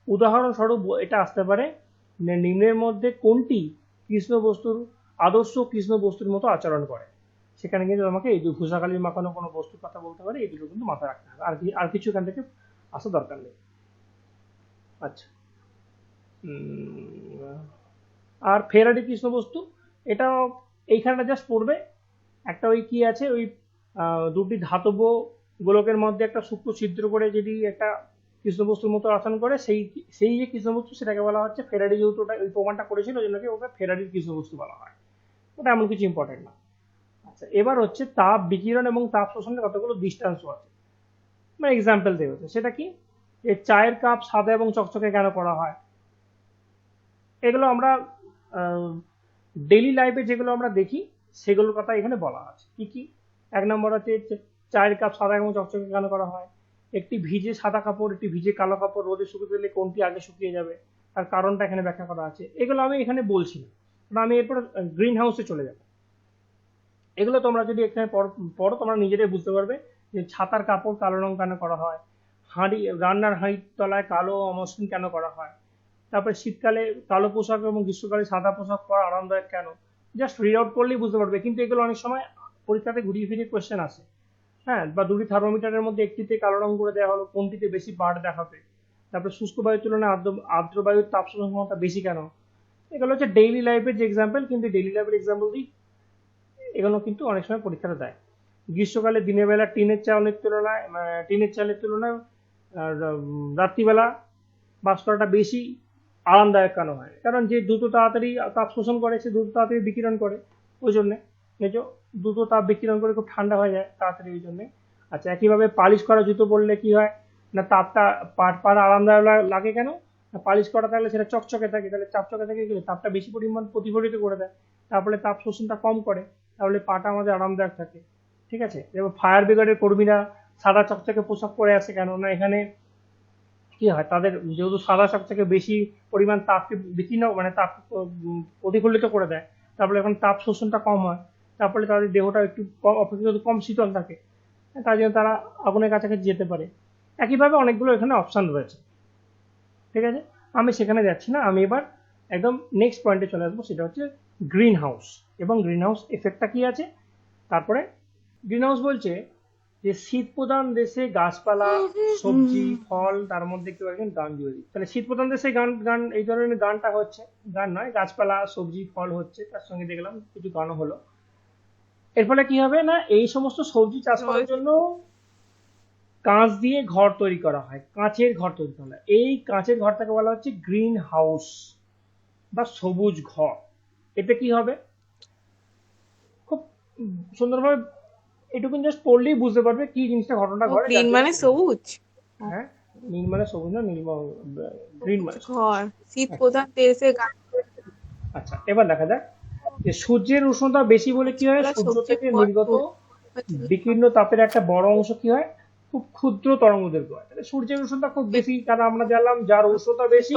উদাহরণস্বরূপ এটা আসতে পারে, নিম্নের মধ্যে কোনটি কৃষ্ণ বস্তুর আদর্শ কৃষ্ণ বস্তুর মতো আচরণ করে। সেখানে কিন্তু আমাকে এই যে ভূষাকালীর মাখানো কোনো বস্তুর কথা বলতে পারে, এগুলো কিন্তু মাথায় রাখতে হবে, আর কিছু এখান থেকে আসা দরকার নেই। আচ্ছা, আর ফেরাডি কৃষ্ণ বস্তু, এটা এইখানটা জাস্ট পড়বে, একটা ওই কি আছে, ওই দুটি ধাতব গোলকের মধ্যে একটা সূক্ষ্ম ছিদ্র করে যদি একটা কৃষ্ণ বস্তুর মতো আচরণ করে, সেই যে কৃষ্ণ বস্তু সেটাকে বলা হচ্ছে ফেরাডি। যেহেতু ওটা ওই প্রমাণটা করেছিল, ওই জন্য ওকে ফেরাডির কৃষ্ণ বস্তু বলা হয়। ওটা এমন কিছু ইম্পর্টেন্ট না। আচ্ছা, এবার হচ্ছে তাপ বিকিরণ এবং তাপ শোষণের কতগুলো দৃষ্টান্ত আছে, মানে এক্সাম্পল দেওয়া হচ্ছে। সেটা কি, এই চায়ের কাপ সাদা এবং চকচকে কেন করা হয়? এগুলো আমরা ডেইলি লাইফে যেগুলো আমরা দেখি সেগুলোর কথা এখানে বলা আছে। কি কি? এক নম্বর হচ্ছে চায়ের কাপ সাদা এবং চকচকে কেন করা হয়? একটি ভিজে সাদা কাপড়, একটি ভিজে কালো কাপড় রোদে শুকিয়ে দিলে কোনটি আগে শুকিয়ে যাবে, তার কারণটা এখানে ব্যাখ্যা করা আছে। এগুলো আমি এখানে বলছি না, আমি এরপর গ্রিন হাউসে চলে যাব। এগুলো তোমরা যদি এখানে পড়ো, তোমরা নিজেরাই বুঝতে পারবে যে ছাতার কাপড় কালো রং কেন করা হয়, রান্নার হাঁড়ির তলায় কালো মসৃণ কেন করা হয়, তারপরে শীতকালে কালো পোশাক এবং গ্রীষ্মকালে সাদা পোশাক পরা আরামদায়ক কেন। জাস্ট রিড আউট করলেই বুঝতে পারবে, কিন্তু এগুলো অনেক সময় পরীক্ষাতে ঘুরিয়ে ফিরিয়ে কোয়েশ্চেন আসে। হ্যাঁ, বা দুটি থার্মোমিটারের মধ্যে একটিতে কালো রং করে দেওয়া হলো, কোনটিতে বেশি পার্ট দেখাবে। তারপরে শুষ্ক বায়ুর তুলনায় আর্দ্র বায়ুর তাপ শোষণ ক্ষমতা বেশি কেন। এগুলো হচ্ছে ডেইলি লাইফের যে এক্সাম্পল, কিন্তু ডেইলি লাইফের এক্সাম্পল দিই, এগুলো কিন্তু অনেক সময় পরীক্ষাটা দেয়। গ্রীষ্মকালে দিনের বেলা টিনের চালের তুলনায় রাত্রিবেলা বাস করাটা বেশি আরামদায়ক কেন হয়? কারণ যে দ্রুত তাড়াতাড়ি তাপ শোষণ করে, সে দ্রুত তাড়াতাড়ি বিকিরণ করে, ওই জন্যে দ্রুত তাপ বিকিরণ করে খুব ঠান্ডা হয়ে যায় তাড়াতাড়ি, ওই জন্যে। আচ্ছা, একইভাবে পালিশ করা জুতো পরলে কি হয় না, তাপটা পাড়া আরামদায়ক লাগে কেন? পালিশ করা থাকলে সেটা চকচকে থাকে, তাহলে চকচকে থাকে গেলে তাপটা বেশি পরিমাণ প্রতিফলিত করে দেয়, তারপরে তাপ শোষণটা কম করে, তাহলে পাটা আমাদের আরামদায়ক থাকে। ঠিক আছে, যেমন ফায়ার ব্রিগেডের কর্মীরা সাদা চকচকে পোশাক পরে আসে কেন না, এখানে কি হয়, তাদের যেহেতু সাদা চকচকে বেশি পরিমাণ তাপকে বিকীর্ণ মানে তাপ প্রতিফলিত করে দেয়, তারপরে এখন তাপ শোষণটা কম হয়, তারপরে তাদের দেহটা একটু অপেক্ষাকৃত কম শীতল থাকে, তার জন্য তারা আগুনের কাছাকাছি যেতে পারে। একইভাবে অনেকগুলো এখানে অপশান রয়েছে। ঠিক আছে, আমি সেখানে যাচ্ছি না, আমি এবার একদম নেক্সট পয়েন্টে চলে আসবো, সেটা হচ্ছে গ্রিন হাউস এবং গ্রিন হাউস এফেক্টটা কি আছে। তারপরে গ্রিন হাউস বলছে যে শীত প্রধান দেশে গাছপালা, সবজি, ফল, তার মধ্যে কেউ একজন গান জুড়ে দিই। তাহলে শীত প্রধান দেশে গান এই ধরনের গানটা হচ্ছে, গান নয়, গাছপালা, সবজি, ফল হচ্ছে, তার সঙ্গে দেখলাম কিছু গানও হলো। এর ফলে কি হবে না, এই সমস্ত সবজি চাষ করার জন্য কাঁচ দিয়ে ঘর তৈরি করা হয়, কাঁচের ঘর তৈরি করা হয়। এই কাঁচের ঘরটাকে বলা হচ্ছে গ্রিন হাউস বা সবুজ ঘর। এতে কি হবে, খুব সুন্দরভাবে এটুকু জাস্ট পড়লেই বুঝতে পারবে কি জিনিসটা ঘটনাটা ঘটে। গ্রিন মানে সবুজ? হ্যাঁ, নীল মানে সবুজ না, গ্রিন মানে ঘর, শীত প্রধান দেশে গান। আচ্ছা, এবার দেখা যাক যে সূর্যের উষ্ণতা বেশি বলে কি হয়, সূর্য থেকে নির্গত বিকীর্ণ তাপের একটা বড় অংশ কি হয়, খুব ক্ষুদ্র তরঙ্গ দৈর্ঘ্য হয়। তাহলে সূর্যের উষ্ণতা খুব বেশি, কারণ আমরা জানলাম যার উষ্ণতা বেশি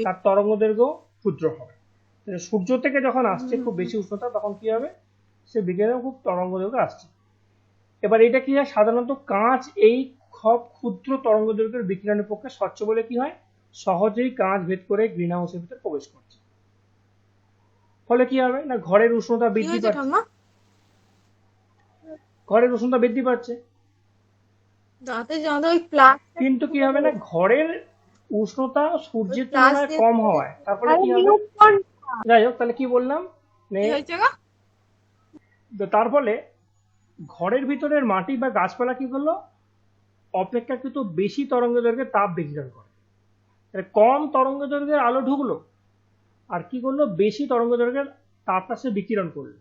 তার তরঙ্গ দৈর্ঘ্য ক্ষুদ্র হবে। তাহলে সূর্য থেকে যখন আসছে খুব বেশি উষ্ণতা, তখন কি হবে, সে বিকিরণ খুব তরঙ্গ দৈর্ঘ্য আসছে। এবার এটা কি হয়, সাধারণত কাঁচ এই খুব ক্ষুদ্র তরঙ্গ দৈর্ঘ্যের বিকিরণের পক্ষে স্বচ্ছ বলে কি হয়, সহজেই কাঁচ ভেদ করে গ্রিন হাউসের ভিতরে প্রবেশ করছে। ফলে কি হবে না, ঘরের উষ্ণতা বৃদ্ধি পাচ্ছে, ঘরের উষ্ণতা বৃদ্ধি পাচ্ছে। কিন্তু কি হবে না, ঘরের উষ্ণতা সূর্যের তুলনায় কম হওয়ায় তারপরে কি হবে, যাই হোক, তাহলে কি বললাম, তার ফলে ঘরের ভিতরের মাটি বা গাছপালা কি করলো, অপেক্ষাকৃত বেশি তরঙ্গ দৈর্ঘ্যের তাপ বিকিরণ করে। কম তরঙ্গ দৈর্ঘ্যের আলো ঢুকলো আর কি করলো, বেশি তরঙ্গ দৈর্ঘ্যের তাপটা সে বিকিরণ করলো।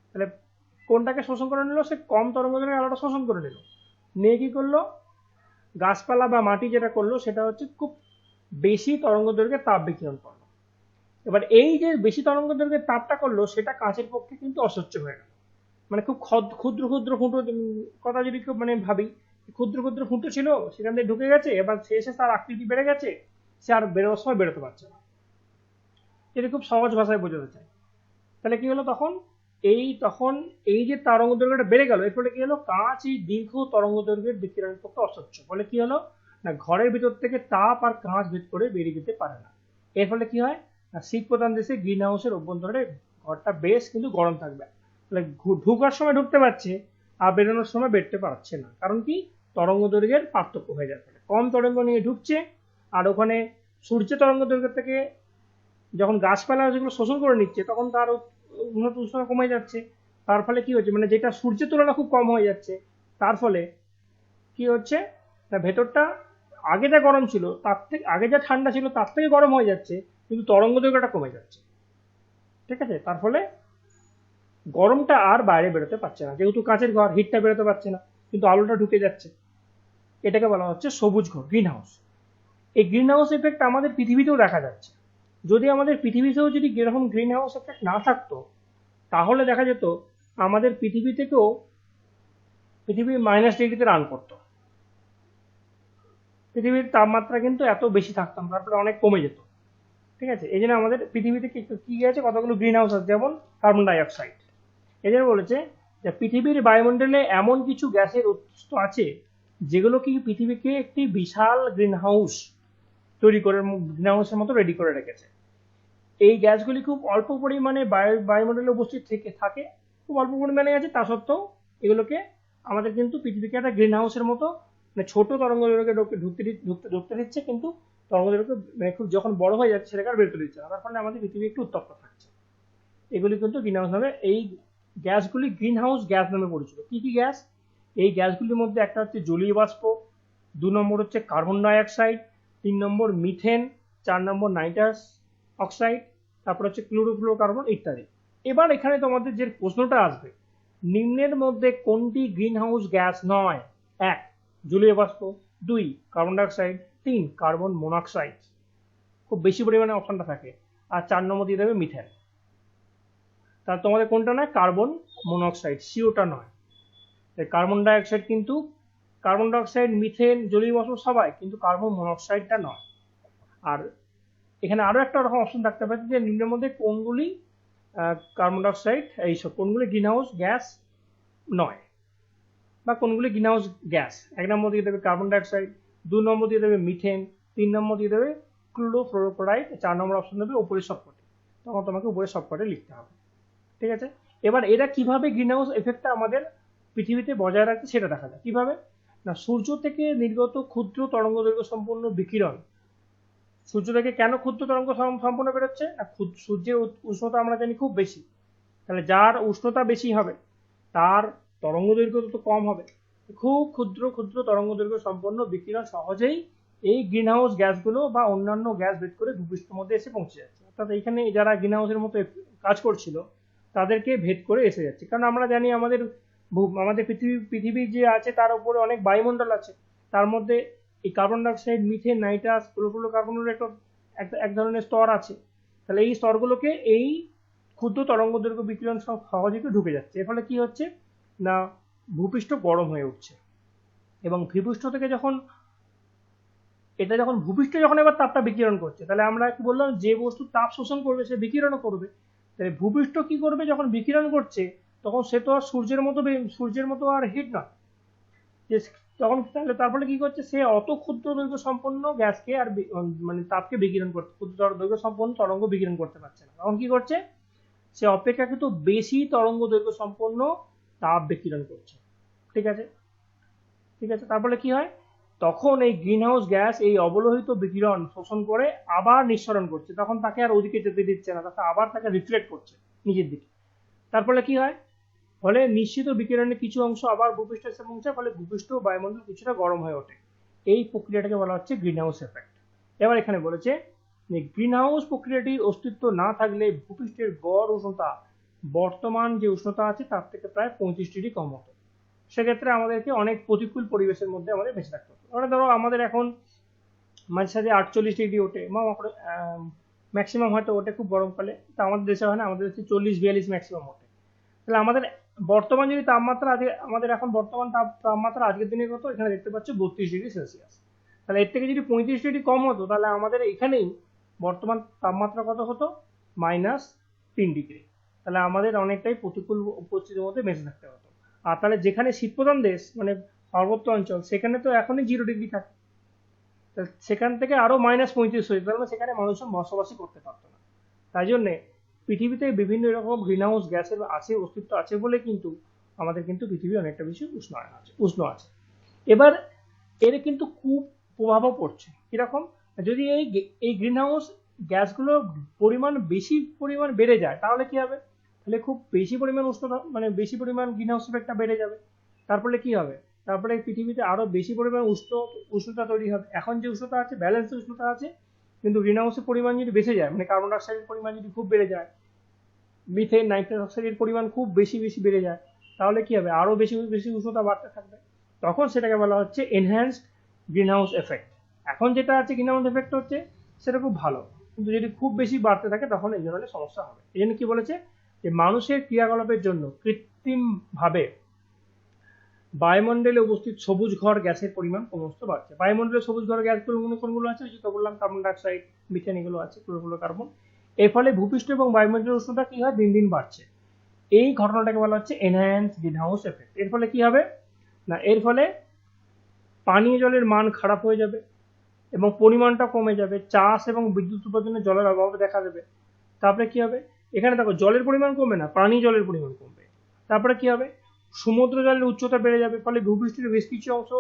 তাহলে কোনটাকে শোষণ করে নিল, সে কম তরঙ্গ দৈর্ঘ্যের আলোটা শোষণ করে নিল, নিয়ে কি করলো, গাছপালা বা মাটি যেটা করলো সেটা হচ্ছে খুব বেশি তরঙ্গ দৈর্ঘ্যের তাপ বিকিরণ করলো। এবার এই যে বেশি তরঙ্গ দৈর্ঘ্যের তাপটা করলো, সেটা কাঁচের পক্ষে কিন্তু অসহ্য হয়ে গেল। মানে খুব ক্ষুদ্র ক্ষুদ্র ফুটো, কথা যদি খুব মানে ভাবি, ক্ষুদ্র ক্ষুদ্র ফুটো ছিল, সেখান থেকে ঢুকে গেছে, এবার সে এসে তার আকৃতি বেড়ে গেছে, সে আর বেরোবার সময় বেরোতে পারছে না। এটা খুব সহজ ভাষায় বোঝাতে চাই। তাহলে কি হলো, তখন এই যে তরঙ্গ দৈর্ঘ্যটা বেড়ে গেল, এর ফলে কি হলো, কাঁচ এই দীর্ঘ তরঙ্গ দৈর্ঘ্যের বিকিরণের পক্ষে অসহ্য। ফলে কি হলো না, ঘরের ভিতর থেকে তাপ আর কাঁচ ভেদ করে বেরিয়ে যেতে পারে না। এর ফলে কি হয় না, শীত প্রধান দেশে গ্রিন হাউসের অভ্যন্তরে ঘরটা বেশ কিন্তু গরম থাকবে। তাহলে ঢুকার সময় ঢুকতে পারছে আর বেরোনোর সময় বেরোতে পারছে না, কারণ কি, তরঙ্গ দৈর্ঘ্যের পার্থক্য হয়ে যাচ্ছে। কম তরঙ্গ নিয়ে ঢুকছে, আর ওখানে সূর্য তরঙ্গ দৈর্ঘ্য থেকে যখন গাছপালা যেগুলো শোষণ করে নিচ্ছে, তখন তার উন্নত উষ্ণতা কমে যাচ্ছে। তার ফলে কি হচ্ছে, মানে যেটা সূর্যের তুলনা খুব কম হয়ে যাচ্ছে, তার ফলে কি হচ্ছে না, ভেতরটা আগে যা গরম ছিল তার থেকে, আগে যা ঠান্ডা ছিল তার থেকে গরম হয়ে যাচ্ছে, কিন্তু তরঙ্গ দৈর্ঘ্যটা কমে যাচ্ছে। ঠিক আছে, তার ফলে গরমটা আর বাইরে বেরোতে পারছে না, যেহেতু কাঁচের ঘর, হিটটা বেরোতে পারছে না, কিন্তু আলোটা ঢুকে যাচ্ছে। এটাকে বলা হচ্ছে সবুজ ঘর, গ্রিন হাউস। এই গ্রিন হাউস এফেক্ট আমাদের পৃথিবীতেও দেখা যাচ্ছে। যদি আমাদের পৃথিবীতেও যদি এরকম গ্রিন হাউস এফেক্ট না থাকতো, তাহলে দেখা যেত আমাদের পৃথিবী থেকেও পৃথিবী -ডিগ্রিতে রান করতো। পৃথিবীর তাপমাত্রা কিন্তু এত বেশি থাকতাম, তারপরে অনেক কমে যেত। ঠিক আছে, এই জন্য আমাদের পৃথিবী থেকে কি গেছে, কতগুলো গ্রিন হাউস আছে, যেমন কার্বন ডাই অক্সাইড। এই জন্য বলেছে যে পৃথিবীর বায়ুমণ্ডলে এমন কিছু গ্যাসের উৎস আছে যেগুলো কি পৃথিবীকে একটি বিশাল গ্রিন হাউস তৈরি করে, গ্রিন হাউসের মতো রেডি করে রেখেছে। এই গ্যাসগুলি খুব অল্প পরিমাণে বায়ুমণ্ডলে উপস্থিত থাকে, খুব অল্প পরিমাণে আছে, তা সত্ত্বেও এগুলোকে আমাদের কিন্তু পৃথিবীকে একটা গ্রিন হাউসের মতো, মানে ছোট তরঙ্গ দৈর্ঘ্যে ঢুকতে দিচ্ছে, কিন্তু তরঙ্গ দৈর্ঘ্য মানে খুব যখন বড় হয়ে যাচ্ছে সেটাকে আর বেরোতে দিচ্ছে না, তার ফলে আমাদের পৃথিবী একটু উত্তপ্ত থাকছে। এগুলি কিন্তু গ্রিন হাউস নামে, এই গ্যাসগুলি গ্রিন হাউস গ্যাস নামে পরিচিত। কি কি গ্যাস, এই গ্যাসগুলির মধ্যে একটা হচ্ছে জলীয় বাষ্প, 2 নম্বর হচ্ছে কার্বন ডাই অক্সাইড, 3 নম্বর মিথেন, 4 নম্বর নাইট্রাস অক্সাইড, তারপর হচ্ছে ক্লোরোফ্লোরোকার্বন ইত্যাদি। এবার এখানে তোমাদের যে প্রশ্নটা আসবে, নিম্নের মধ্যে কোনটি গ্রিন হাউস গ্যাস নয়? 1 জলীয় বাষ্প, 2 carbon die oxide, 3 carbon monoxide, খুব বেশি পরিমাণে অপশনটা থাকে, আর 4 নম্বর দিয়ে দেবে মিথেন। তাহলে তোমাদের কোনটা নয়? কার্বন মনোক্সাইড, সিওটা নয়। কার্বন ডাই অক্সাইড কিন্তু, কার্বন ডাই অক্সাইড, মিথেন, জলীয় বাষ্প সবাই, কিন্তু কার্বন মনোক্সাইডটা নয়। আর এখানে আরো একটা রকম অপশন থাকতে পারে যে নিম্নের মধ্যে কোনগুলি কার্বন ডাই অক্সাইড, এইসব কোনগুলি গ্রিন হাউস গ্যাস নয়, বা কোনগুলি গ্রিন হাউস গ্যাস। 1 নম্বর দিয়ে দেবে কার্বন ডাই অক্সাইড, 2 নম্বর দিয়ে দেবে মিথেন, 3 নম্বর দিয়ে দেবে ক্লোরোফ্লোরোকার্বন, 4 নম্বর অপশন দেবে উপরের সবকটি। তখন তোমাকে উপরের সবকটি লিখতে হবে। ঠিক আছে, এবার এরা কিভাবে গ্রিন হাউস এফেক্টটা আমাদের পৃথিবীতে বজায় রাখছে সেটা দেখা যায়। কিভাবে না, সূর্য থেকে নির্গত ক্ষুদ্র তরঙ্গ দৈর্ঘ্য সম্পন্ন বিকিরণ। সূর্য থেকে কেন ক্ষুদ্র তরঙ্গ সম্পূর্ণ বেরোচ্ছে না, সূর্যের উষ্ণতা আমরা জানি খুব বেশি, তাহলে যার উষ্ণতা বেশি হবে তার তরঙ্গ দৈর্ঘ্য তো কম হবে। খুব ক্ষুদ্র ক্ষুদ্র তরঙ্গ দৈর্ঘ্য সম্পন্ন বিকিরণ সহজেই এই গ্রিন হাউস গ্যাসগুলো বা অন্যান্য গ্যাস ভেদ করে ভূপৃষ্ঠের মধ্যে এসে পৌঁছে যাচ্ছে। অর্থাৎ এখানে যারা গ্রিন হাউসের মতো কাজ করছিল তাদেরকে ভেদ করে এসে যাচ্ছে। কারণ আমরা জানি আমাদের পৃথিবী যে আছে তার উপরে অনেক বায়ুমণ্ডল আছে, তার মধ্যে এই carbon die oxide, methane, nitrous, ক্লোরোফ্লোরোকার্বনের এক ধরনের স্তর আছে। তাহলে এই স্তরগুলোকে এই ক্ষুদ্র তরঙ্গ দৈর্ঘ্য বিকিরণ সব সহজে ঢুকে যাচ্ছে। এর ফলে কি হচ্ছে না ভূপৃষ্ঠ গরম হয়ে উঠছে, এবং ভূপৃষ্ঠ থেকে যখন ভূপৃষ্ঠ যখন এবার তাপটা বিকিরণ করছে, তাহলে আমরা কি বললাম, যে বস্তু তাপ শোষণ করবে সে বিকিরণও করবে। তাহলে ভূপৃষ্ঠ কি করবে, যখন বিকিরণ করছে তখন সে তো আর সূর্যের মতো আর হিট নয়, যে তখন তাহলে তার ফলে কি করছে, সে অত ক্ষুদ্র দৈর্ঘ্য সম্পন্ন গ্যাসকে আর মানে তাপকে বিকিরণ করতে, ক্ষুদ্র দৈর্ঘ্য সম্পন্ন তরঙ্গ বিকিরণ করতে পারছে না। তখন কি করছে, সে অপেক্ষাকৃত বেশি তরঙ্গ দৈর্ঘ্য সম্পন্ন তাপ বিকিরণ করছে। ঠিক আছে, ঠিক আছে। তার ফলে কি হয়, তখন এই গ্রিনহাউস গ্যাস এই অবলোহিত বিকিরণ শোষণ করে আবার নিঃসরণ করছে, তখন তাকে আর ওদিকে যেতে দিচ্ছে না, তাকে আবার তাকে রিফ্লেক্ট করছে নিজের দিকে। তার ফলে কি হয়, ফলে নিশ্চিত বিকিরণের কিছু অংশ আবার ভূপৃষ্ঠে এসে পৌঁছায়, ফলে ভূপৃষ্ঠ ও বায়ুমণ্ডল কিছুটা গরম হয়ে ওঠে। এই প্রক্রিয়াটাকে বলা হচ্ছে গ্রিনহাউস এফেক্ট। এবার এখানে বলেছে যে গ্রিনহাউস প্রক্রিয়াটির অস্তিত্ব না থাকলে ভূপৃষ্ঠের গড় উষ্ণতা বর্তমান যে উষ্ণতা আছে তার থেকে প্রায় 35 ডিগ্রি কম হতো। সেক্ষেত্রে আমাদেরকে অনেক প্রতিকূল পরিবেশের মধ্যে আমাদের বেঁচে থাকতে হতো। ওরা ধরো আমাদের এখন মাঝে সাঝে 48 ডিগ্রি ওঠে, ম্যাক্সিমাম হয়তো ওঠে খুব গরমকালে, তা আমাদের দেশে হয় না, আমাদের দেশে 40-42 ম্যাক্সিমাম ওঠে। তাহলে আমাদের বর্তমান যদি তাপমাত্রা আজকে আমাদের এখন বর্তমান তাপমাত্রা আজকের দিনে কত, এখানে দেখতে পাচ্ছি 32 ডিগ্রি সেলসিয়াস। তাহলে এর থেকে যদি 35 ডিগ্রি কম হতো, তাহলে আমাদের এখানেই বর্তমান তাপমাত্রা কত হতো, -3 ডিগ্রি। তাহলে আমাদের অনেকটাই প্রতিকূল পরিস্থিতির মধ্যে বেঁচে থাকতে হতো। আর তাহলে যেখানে শীতপ্রধান দেশ মানে পার্বত্য অঞ্চল, সেখানে তো এখনই 0 ডিগ্রি থাকে, সেখান থেকে আরো -35 হয়ে যেত, সেখানে মানুষজন বসবাসই করতে পারতো না। তাই জন্যে পৃথিবীতে বিভিন্ন রকম গ্রিনহাউস গ্যাসের অস্তিত্ব আছে বলে কিন্তু আমাদের কিন্তু পৃথিবী অনেকটা বেশি উষ্ণ আছে। এবার এর কিন্তু খুব প্রভাবও পড়ছে। কিরকম, যদি এই গ্রিনহাউস গ্যাসগুলোর বেশি পরিমাণ বেড়ে যায়, তাহলে কি হবে, তাহলে খুব বেশি পরিমাণ উষ্ণতা মানে বেশি পরিমাণ গ্রিনহাউস ইফেক্টটা বেড়ে যাবে। তার ফলে কি হবে, তারপরে পৃথিবীতে আরো বেশি পরিমাণ উষ্ণতা তৈরি হবে। এখন যে উষ্ণতা আছে ব্যালেন্স উষ্ণতা আছে, কিন্তু গ্রিনহাউসের পরিমাণ যদি বেড়ে যায়, মানে কার্বন ডাইঅক্সাইডের পরিমাণ যদি খুব বেড়ে যায়, মিথেন নাইট্রাস অক্সাইডের পরিমাণ খুব বেশি বেড়ে যায়, তাহলে কি হবে, আরো বেশি উষ্ণতা বাড়তে থাকবে। তখন সেটাকে বলা হচ্ছে এনহ্যান্সড গ্রিনহাউস এফেক্ট। এখন যেটা আছে গ্রিনহাউস এফেক্ট হচ্ছে সেটা খুব ভালো, কিন্তু যদি খুব বেশি বাড়তে থাকে তখন এই ধরনের সমস্যা হবে। এই জন্য কি বলেছে, যে মানুষের ক্রিয়াকলাপের জন্য কৃত্রিমভাবে বায়ুমণ্ডলে উপস্থিত সবুজ ঘর গ্যাসের পরিমাণ ক্রমশ বাড়ছে। বায়ুমণ্ডলে সবুজ ঘর গ্যাসগুলো কোনগুলো আছে, যেটা বললাম কার্বন ডাইঅক্সাইড, মিথেন, এগুলো আছে, ক্লোরোফ্লোরোকার্বন। এর ফলে ভূপৃষ্ঠ এবং বায়ুমণ্ডলের উষ্ণতা কি হয়, দিন দিন বাড়ছে। এই ঘটনাটাকে বলা হচ্ছে এনহ্যান্স গ্রিনহাউস এফেক্ট। এর ফলে কি হবে না, এর ফলে পানীয় জলের মান খারাপ হয়ে যাবে এবং পরিমাণটা কমে যাবে, চাষ এবং বিদ্যুৎ উৎপাদনে জলের অভাব দেখা দেবে। তারপরে কি হবে, এখানে দেখো জলের পরিমাণ কমবে না, পানীয় জলের পরিমাণ কমবে। তারপরে কি হবে, সমুদ্র জলের উচ্চতা বেড়ে যাবে, ফলে ভূপৃষ্ঠের বেশ কিছু অংশ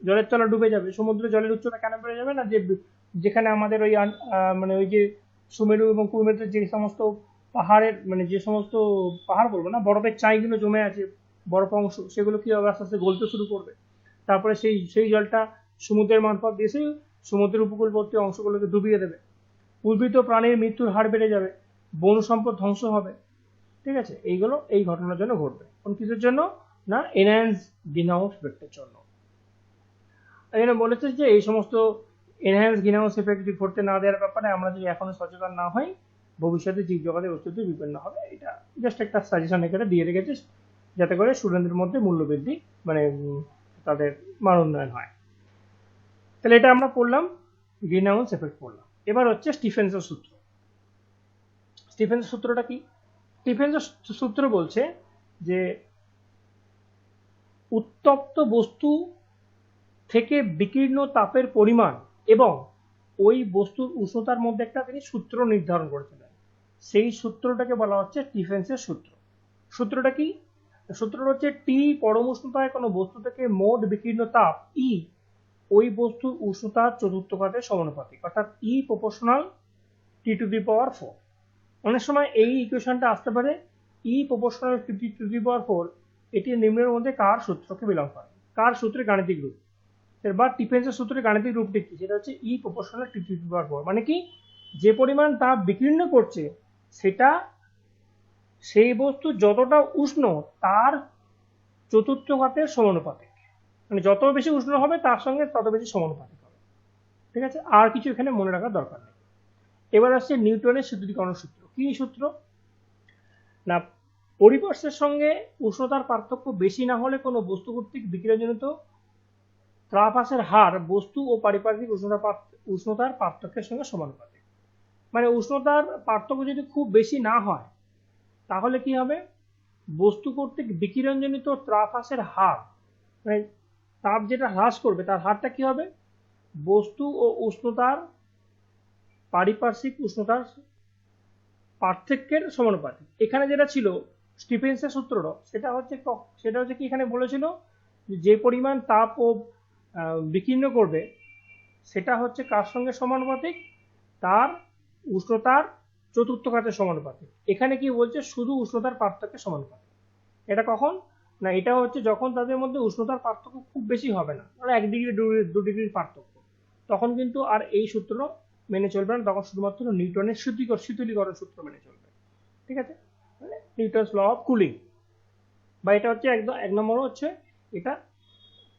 জলের তলা ডুবে যাবে। সমুদ্র জলের উচ্চতা কেন বেড়ে যাবে না, যেখানে আমাদের ওই মানে ওই যে সুমেরু এবং কুমেরুতে যে সমস্ত পাহাড়ের মানে যে সমস্ত পাহাড় বলবো না, বরফের চাইগুলো জমে আছে, বরফ অংশ, সেগুলো কি হবে, আস্তে আস্তে গলতে শুরু করবে। তারপরে সেই জলটা সমুদ্রের মারফত এসে সমুদ্রের উপকূলবর্তী অংশগুলোকে ডুবিয়ে দেবে। উদ্ভিদ ও প্রাণীর মৃত্যুর হার বেড়ে যাবে, বন সম্পদ ধ্বংস হবে। ঠিক আছে, এইগুলো এই ঘটনার জন্য ঘটবে। কোন কিছুর জন্য না, এনহ্যান্স গ্রিনহাউস ইফেক্টের জন্য। এখানে বলেছে যে এই সমস্ত এনহ্যান্স গ্রিনহাউস ইফেক্ট ঘটতে না দেওয়ার ব্যাপারে আমরা যদি এখনো সচেতন না হই, ভবিষ্যতে জীবজগতের অস্তিত্ব বিপন্ন হবে। এটা জাস্ট একটা সাজেশন এখানে দিয়ে রেখেছে, যাতে করে স্টুডেন্টদের মধ্যে মূল্যবৃদ্ধি মানে তাদের মান উন্নয়ন হয়। তাহলে এটা আমরা পড়লাম, গ্রিনহাউস এফেক্ট পড়লাম। এবার হচ্ছে স্টিফেন্সের সূত্র। স্টিফেন্সের সূত্রটা কি, স্টিফেন্সের সূত্র বলছে যে উত্তপ্ত বস্তু থেকে বিকীর্ণ তাপের পরিমাণ এবং ওই বস্তুর উষ্ণতার মধ্যে একটা তিনি সূত্র নির্ধারণ করেছিলেন। সেই সূত্রটাকে বলা হচ্ছে স্টিফেন্সের সূত্র। সূত্রটা কি, সূত্রটা হচ্ছে টি পরম উষ্ণতায় কোনো বস্তু থেকে মোট বিকীর্ণ তাপ ই ওই বস্তুর উষ্ণতার চতুর্থ ঘাতের সমানুপাতিক, অর্থাৎ ই প্রপোর্শনাল T⁴। অনেক সময় এই ইকুয়েশনটা আসতে পারে ই প্রপোর্শনাল T⁴, এটি নিম্নের মধ্যে কার সূত্রকে বিলং করে, কার সূত্রের গাণিতিক রূপ। বা স্টিফেন্সের সূত্রের গাণিতিক রূপটি কি, সেটা হচ্ছে ই প্রপোর্শনাল T⁴, মানে কি, যে পরিমাণ তাপ বিকীর্ণ করছে সেটা সেই বস্তু যতটা উষ্ণ তার চতুর্থ ঘাতের সমানুপাতিক, মানে যত বেশি উষ্ণ হবে তার সঙ্গে তত বেশি সমানুপাতিক হবে। ঠিক আছে, আর কিছু এখানে মনে রাখার দরকার নেই। এবার আসছে নিউটনের সূত্রীকরণ সূত্র। কি সূত্র, না পরিপার্শ্বের সঙ্গে উষ্ণতার পার্থক্য বেশি না হলে কোনো বস্তু কর্তৃক বিকিরণজনিত তাপহাসের হার বস্তু ও পারিপার্শ্বিক উষ্ণতার পার্থক্যের সঙ্গে সমানুপাতিক। মানে উষ্ণতার পার্থক্য যদি খুব বেশি না হয় তাহলে কি হবে, বস্তু কর্তৃক বিকিরণজনিত তাপহাসের হার, মানে তাপ যেটা হ্রাস করবে তার হারটা কি হবে, বস্তু ও উষ্ণতার পারিপার্শ্বিক উষ্ণতার পার্থক্যের সমানুপাতিক। এখানে যেটা ছিল স্টিফেন্সের সূত্রটা, সেটা হচ্ছে কি এখানে বলেছিল যে পরিমাণ তাপ ও বিকীর্ণ করবে সেটা হচ্ছে কার সঙ্গে সমানুপাতিক, তার উষ্ণতার চতুর্থ ঘাতের সমানুপাতিক। এখানে কি বলছে, শুধু উষ্ণতার পার্থক্যের সমানুপাতিক। এটা কখন না, এটা হচ্ছে যখন তাদের মধ্যে উষ্ণতার পার্থক্য খুব বেশি হবে না, ধরো 1 ডিগ্রি 2 ডিগ্রির পার্থক্য, তখন কিন্তু আর এই সূত্র মেনে চলবে না, তখন শুধুমাত্র নিউটনের শীতলীকরণ সূত্র মেনে চলবে। ঠিক আছে, মানে নিউটনস ল অফ কুলিং, বা এটা হচ্ছে একদম 1 নম্বর হচ্ছে এটা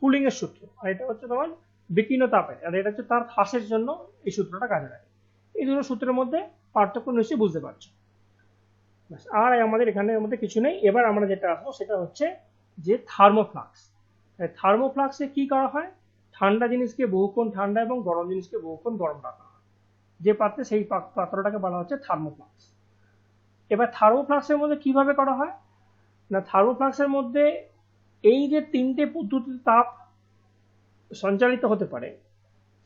কুলিং এর সূত্র, আর এটা হচ্ছে তোমার বিকীর্ণ তাপের, আর এটা হচ্ছে তার হ্রাসের জন্য এই সূত্রটা কাজে লাগে। এই দুটো সূত্রের মধ্যে পার্থক্য নিশ্চয়ই বুঝতে পারছো। আর আমাদের এখানের মধ্যে কিছু নেই। এবার আমরা যেটা আসবো সেটা হচ্ছে যে থার্মোফ্লাক্স। থার্মোফ্লাক্সে কি করা হয়, ঠান্ডা জিনিসকে বহুক্ষণ ঠান্ডা এবং গরম জিনিসকে বহুক্ষণ গরম রাখা হয় যে পাত্রে, সেই পাত্রটাকে বলা হচ্ছে থার্মোফ্লাক্স। এবার থার্মোফ্লাক্সের মধ্যে কিভাবে করা হয় না, থার্মোফ্লাক্সের মধ্যে এই যে 3টে পদ্ধতিতে তাপ সঞ্চালিত হতে পারে,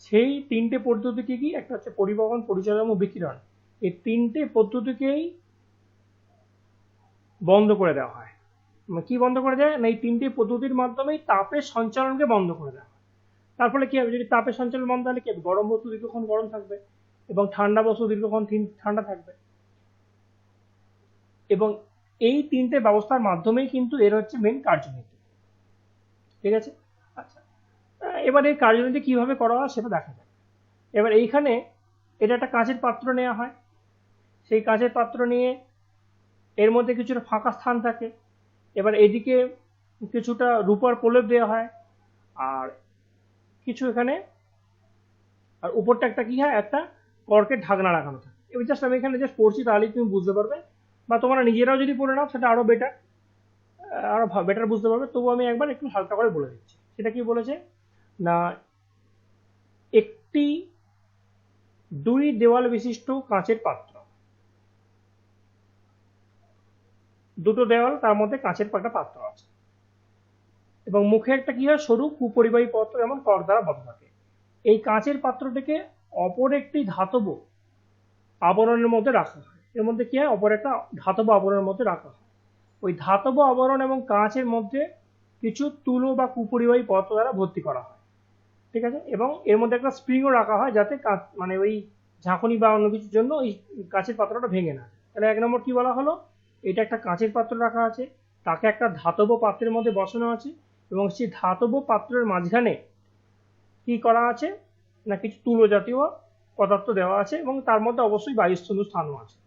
সেই 3টে পদ্ধতি কি কি, একটা হচ্ছে পরিবহন, পরিচালন এবং বিকিরণ। এই 3টে পদ্ধতিকেই বন্ধ করে দেওয়া হয়। কি বন্ধ করে দেয় না, এই 3টে পদ্ধতির মাধ্যমেই তাপের সঞ্চালনকে বন্ধ করে দেওয়া হয়। তার ফলে কি হবে, যদি তাপের সঞ্চালন বন্ধ হলে কি হবে, গরম বস্তু দীর্ঘক্ষণ গরম থাকবে এবং ঠান্ডা বস্তু দীর্ঘক্ষণ ঠান্ডা থাকবে। এবং এই 3টে ব্যবস্থার মাধ্যমেই কিন্তু এর হচ্ছে মেন কার্যনীতি। ঠিক আছে, আচ্ছা, এবার এই কার্যনীতি কিভাবে করা হয় সেটা দেখা যায়। এবার এইখানে এটা একটা কাঁচের পাত্র নেওয়া হয়, সেই কাঁচের পাত্র নিয়ে এর মধ্যে কিছুটা ফাঁকা স্থান থাকে, এবার এদিকে কিছুটা রূপার প্রলেপ দেওয়া হয়, আর কিছু এখানে, আর উপরটা একটা কি হয়, একটা কর্কের ঢাকনা লাগানো থাকে। এবার জাস্ট আমি এখানে জাস্ট পড়ছি, তাহলেই তুমি বুঝতে পারবে, বা তোমরা নিজেরাও যদি পড়ে নাও সেটা আরো বেটার বুঝতে পারবে। তবু আমি একবার একটু হালকা করে বলে দিচ্ছি। সেটা কি বলেছে না, একটি 2 দেওয়াল বিশিষ্ট কাঁচের পাত্র, দুটো দেওয়াল, তার মধ্যে কাঁচের একটা পাত্র আছে, এবং মুখে একটা কি হয়, সরু কুপরিবাহী পত্র যেমন কর্ক দ্বারা বদ্ধ থাকে। এই কাঁচের পাত্রটিকে অপর একটি ধাতব আবরণের মধ্যে রাখা হয়। এর মধ্যে কি হয়, অপর একটা ধাতব আবরণের মধ্যে রাখা হয়। ওই ধাতব আবরণ এবং কাঁচের মধ্যে কিছু তুলো বা কুপরিবাহী পত্র দ্বারা ভর্তি করা হয়। ঠিক আছে, এবং এর মধ্যে একটা স্প্রিংও রাখা হয়, যাতে মানে ওই ঝাঁকুনি বা অন্য কিছুর জন্য ওই কাঁচের পাত্রটা ভেঙে না। তাহলে 1 নম্বর কি বলা হলো, এটা একটা কাঁচের পাত্র রাখা আছে, তাকে একটা ধাতব পাত্রের মধ্যে বসানো আছে, এবং সেই ধাতব পাত্রের মাঝখানে কি করা আছে না, কিছু তুলো জাতীয় পদার্থ দেওয়া আছে, এবং তার মধ্যে অবশ্যই বায়ুস্থল স্থানও আছে।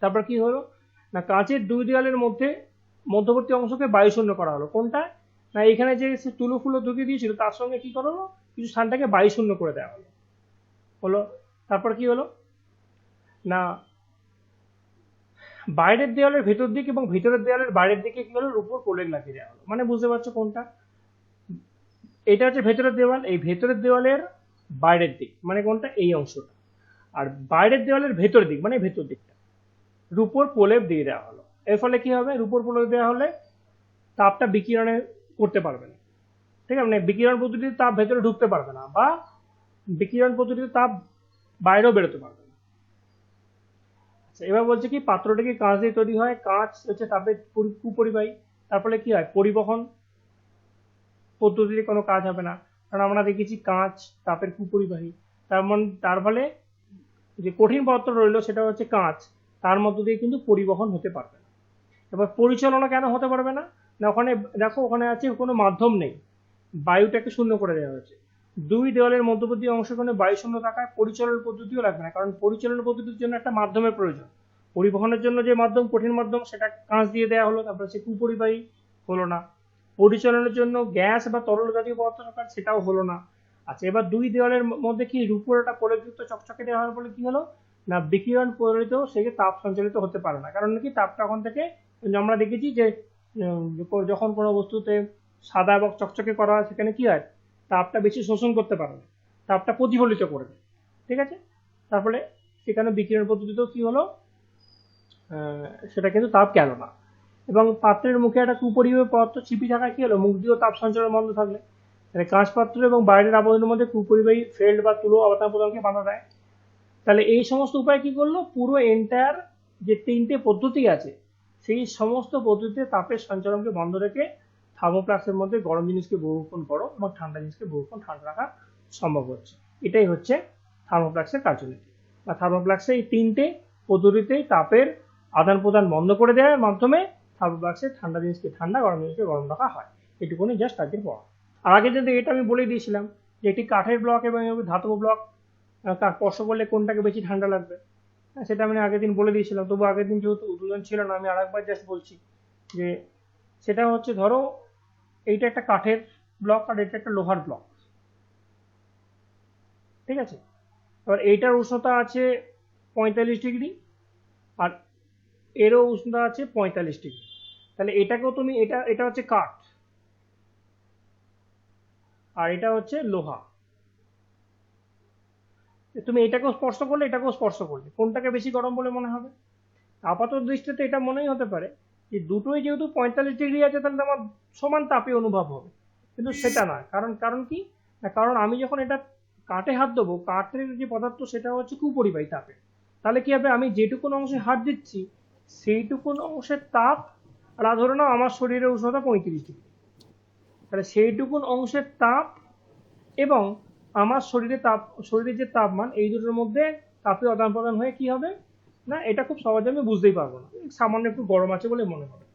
তারপর কি হলো না, কাঁচের 2 দেওয়ালের মধ্যে মধ্যবর্তী অংশকে বায়ুশূন্য করা হলো। কোনটা না, এখানে যে তুলো ফুলো ঢুকিয়ে দিয়েছিল তার সঙ্গে কি করা হলো, কিছু স্থানটাকে বায়ুশূন্য করে দেওয়া হলো। তারপর কি হলো না, বাইরের দেওয়ালের ভেতর দিক এবং ভিতরের দেওয়ালের বাইরের দিকে কি হলো, উপর প্রলেপ লাগিয়ে দেওয়া হলো। মানে বুঝতে পারছো কোনটা, এটা হচ্ছে ভেতরের দেওয়াল, এই ভেতরের দেওয়ালের বাইরের দিক মানে কোনটা, এই অংশটা। আর বাইরের দেওয়ালের ভেতর দিক মানে ভেতর দিকটা, রূপোর প্রলেপ দিয়ে দেওয়া হলো। এর ফলে কি হবে, রূপোর প্রলেপ দেওয়া হলে তাপটা বিকিরণে করতে পারবে না। ঠিক আছে, মানে বিকিরণ পদ্ধতিতে তাপ ভেতরে ঢুকতে পারবে না, বা বিকিরণ পদ্ধতিতে তাপ বাইরেও বেরোতে পারবে না। আচ্ছা, এবার বলছে কি, পাত্রটা কি কাঁচ দিয়ে তৈরি হয়, কাঁচ হচ্ছে তাপের কুপরিবাহী। তার ফলে কি হয়, পরিবহন পদ্ধতিতে কোনো কাজ হবে না, কারণ আমরা দেখেছি কাঁচ তাপের কুপরিবাহী। তার ফলে যে কঠিন পদার্থ রইল সেটা হচ্ছে কাঁচ, তার মধ্য দিয়ে কিন্তু পরিবহন হতে পারবে না। এবার পরিচালনা কেন হতে পারবে না, ওখানে দেখো, ওখানে আছে কোনো মাধ্যম নেই, বায়ুটাকে শূন্য করে দেওয়া হয়েছে। 2 দেওয়ালের মধ্যবর্তী অংশ কোনো বায়ু শূন্য থাকায় পরিচালন পদ্ধতিও লাগবে না, কারণ পরিচালন পদ্ধতির জন্য একটা মাধ্যমের প্রয়োজন। পরিবহনের জন্য যে মাধ্যম, কঠিন মাধ্যম, সেটা কাঁচ দিয়ে দেওয়া হলো, তারপরে সে কুপরিবাহী হলো না। পরিচালনের জন্য গ্যাস বা তরল জাতীয় পদার্থ দরকার, সেটাও হলো না। আচ্ছা, এবার 2 দেওয়ালের মধ্যে কি রূপোর একটা প্রলেপযুক্ত চকচকে দেওয়া হওয়ার ফলে কি হলো না বিকিরণ পরিচালিত সেই তাপ সঞ্চালিত হতে পারে না। কারণ কি, তাপটা ওখান থেকে আমরা দেখেছি যে যখন কোনো বস্তুতে সাদা এবং চকচকে করা হয় সেখানে কি হয়, তাপটা বেশি শোষণ করতে পারে না, তাপটা প্রতিফলিত করে দেয়। ঠিক আছে, তারপরে সেখানে বিকিরণ পদ্ধতিতেও কি হলো, সেটা কিন্তু তাপ গেল না। এবং পাত্রের মুখে একটা কুপরিবাহী পদার্থ ছিপি থাকায় কি হলো, মুখ দিয়েও তাপ সঞ্চালন বন্ধ থাকলে কাঁচ পাত্র এবং বাইরের আবরণের মধ্যে কুপরিবাহী ফেল্ড বা তুলো আদান প্রদানকে বাধা দেয়। তাহলে এই সমস্ত উপায় কি করলো, পুরো এন্টায়ার যে তিনটে পদ্ধতি আছে সেই সমস্ত পদ্ধতিতে তাপের সঞ্চালনকে বন্ধ রেখে থার্মোফ্লাক্সের মধ্যে গরম জিনিসকে বহুক্ষণ গরম এবং ঠান্ডা জিনিসকে বহুক্ষণ ঠান্ডা রাখা সম্ভব হচ্ছে। এটাই হচ্ছে থার্মোফ্লাক্সের কার্যনীতি বা থার্মোফ্লাক্সে এই তিনটে পদ্ধতিতে তাপের আদান প্রদান বন্ধ করে দেওয়ার মাধ্যমে থার্মোফ্লাক্সে ঠান্ডা জিনিসকে ঠান্ডা, গরম জিনিসকে গরম রাখা হয়। এটুকুনি জাস্ট আজকের পড়া। আর আগে যদি এটা আমি বলে দিয়েছিলাম যে একটি কাঠের ব্লক এবং ধাতব ব্লক স্পর্শ করলে কোনটাকে বেশি ঠান্ডা লাগবে, সেটা আমি আগের দিন বলে দিয়েছিলাম। তবু আগের দিন যেহেতু উদ্বোধন ছিল না, আমি আরেকবার জাস্ট বলছি যে সেটা হচ্ছে, ধরো এইটা একটা কাঠের ব্লক আর এটা একটা লোহার ব্লক। ঠিক আছে, এবার এইটার উষ্ণতা আছে 45 ডিগ্রি আর এরও উষ্ণতা আছে 45 ডিগ্রি। তাহলে এটাকেও তুমি, এটা হচ্ছে কাঠ আর এটা হচ্ছে লোহা, তুমি এটাকেও স্পর্শ করলে এটাকেও স্পর্শ করলে কোনটাকে বেশি গরম বলে মনে হবে? আপাতত দৃষ্টিতে এটা মনেই হতে পারে যে দুটোই যেহেতু 45 ডিগ্রি আছে তাহলে আমার সমান তাপে অনুভব হবে, কিন্তু সেটা না। কারণ কি না, কারণ আমি যখন এটা কাঠে হাত দেবো, কাঠের যে পদার্থ সেটা হচ্ছে কুপরিবাহী তাপে। তাহলে কি হবে, আমি যেটুকুন অংশে হাত দিচ্ছি সেইটুকুন অংশের তাপ, আর ধরে নাও আমার শরীরের উষ্ণতা 35 ডিগ্রি, তাহলে সেইটুকুন অংশের তাপ এবং আমার শরীরের যে তাপমান, এই দুটোর মধ্যে তাপের আদান প্রদান হয়ে কি হবে না, এটা খুব সহজে আমি বুঝতেই পারবো না, সামান্য একটু গরম আছে বলে মনে হবে,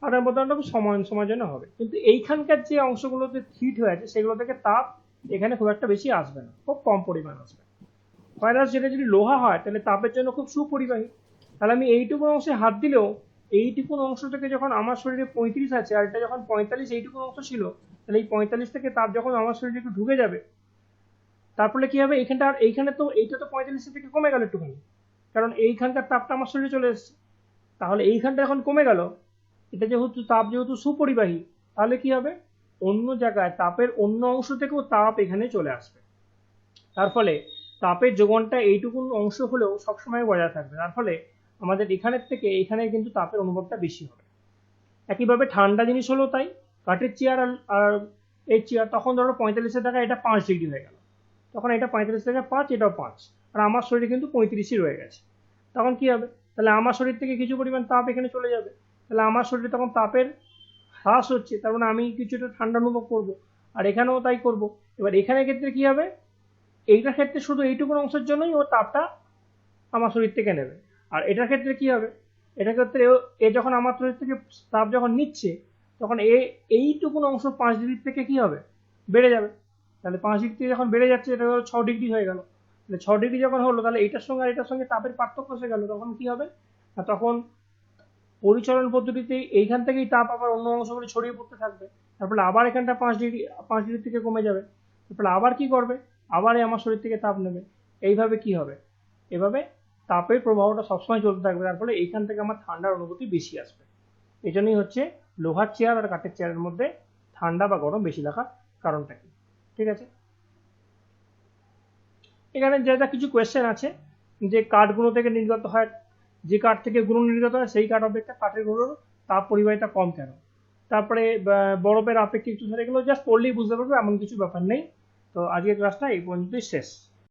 আদান প্রদানটা খুব সময়ের জন্য হবে। কিন্তু এইখানকার যে অংশগুলোতে হিট হয়ে আছে সেগুলো থেকে তাপ এখানে খুব একটা বেশি আসবে না, খুব কম পরিমাণ আসবে। ভাইরাস যেটা যদি লোহা হয় তাহলে তাপের জন্য খুব সুপরিবাহী। তাহলে আমি এইটুকু অংশে হাত দিলেও এইটুকু অংশ থেকে যখন আমার শরীরে 35 আছে আর এটা যখন 45, এইটুকু অংশ ছিল, তাহলে এই 45 থেকে তাপ যখন আমার শরীরে একটু ঢুকে যাবে, তারপরে কি হবে, এইখানে তো এইটা তো 45 থেকে কমে গেল একটুখানি, কারণ এইখানকার তাপটা আমার শরীরে চলে এসছে। তাহলে এইখানটা এখন কমে গেল, এটা যেহেতু সুপরিবাহী, তাহলে কি হবে, অন্য জায়গায় তাপের অন্য অংশ থেকেও তাপ এখানে চলে আসবে। তার ফলে তাপের যোগানটা এইটুকুন অংশ হলেও সবসময় বজায় থাকবে। তার ফলে আমাদের এখানের থেকে এইখানে কিন্তু তাপের অনুভবটা বেশি হবে। একইভাবে ঠান্ডা জিনিস হলো তাই, কাঠের চেয়ার আর এই চেয়ার, তখন ধরো 45-এর জায়গায় এটা 5 ডিগ্রি হয়ে গেল, তখন এটা 45 থেকে 5, এটাও 5, আর আমার শরীরে কিন্তু 35ই রয়ে গেছে। তখন কি হবে, তাহলে আমার শরীর থেকে কিছু পরিমাণ তাপ এখানে চলে যাবে, তাহলে আমার শরীরে তখন তাপের হ্রাস হচ্ছে, তার মানে আমি কিছুটা ঠান্ডা অনুভব করব, আর এখানেও তাই করব। এবার এখানের ক্ষেত্রে কি হবে, এইটার ক্ষেত্রে শুধু এইটুকু অংশের জন্যই ও তাপটা আমার শরীর থেকে নেবে। আর এটার ক্ষেত্রে কি হবে, এটার ক্ষেত্রে এ যখন আমার শরীর থেকে তাপ যখন নিচ্ছে, তখন এইটুকুন অংশ 5 ডিগ্রি থেকে কি হবে, বেড়ে যাবে। তাহলে 5 ডিগ্রি যখন বেড়ে যাচ্ছে, এটা হলো 6 ডিগ্রি হয়ে গেল। তাহলে 6 ডিগ্রি যখন হলো, তাহলে এইটার সঙ্গে আর এটার সঙ্গে তাপের পার্থক্য এসে গেল, তখন কি হবে, তখন পরিচলন পদ্ধতিতে এইখান থেকেই তাপ আবার অন্য অংশগুলি ছড়িয়ে পড়তে থাকবে। তারপরে আবার এখানটা 5 ডিগ্রি থেকে কমে যাবে, তারপরে আবার কি করবে, আবার আমার শরীর থেকে তাপ নেবে। এইভাবে কি হবে, এভাবে তাপের প্রবাহটা সবসময় চলতে থাকবে, তার ফলে এইখান থেকে আমার ঠান্ডার অনুভূতি বেশি আসবে। এই জন্যই হচ্ছে লোহার চেয়ার আর কাঠের চেয়ারের মধ্যে ঠান্ডা বা গরম বেশি লাগার কারণটা কি। ঠিক আছে, এখানে যা কিছু কোয়েশ্চেন আছে, যে কাঠগুলো থেকে নির্গত হয়, যে কাঠ থেকে গুঁড়ো নির্গত হয় সেই কাঠ অপেক্ষা কাঠের গুঁড়োর তাপ পরিবাহিতা কম কেন, তারপরে বরফের আপেক্ষিক তুষার, এগুলো জাস্ট পড়লেই বুঝতে পারবে, এমন কিছু ব্যাপার নেই। তো আজকের ক্লাসটা এই পর্যন্তই শেষ।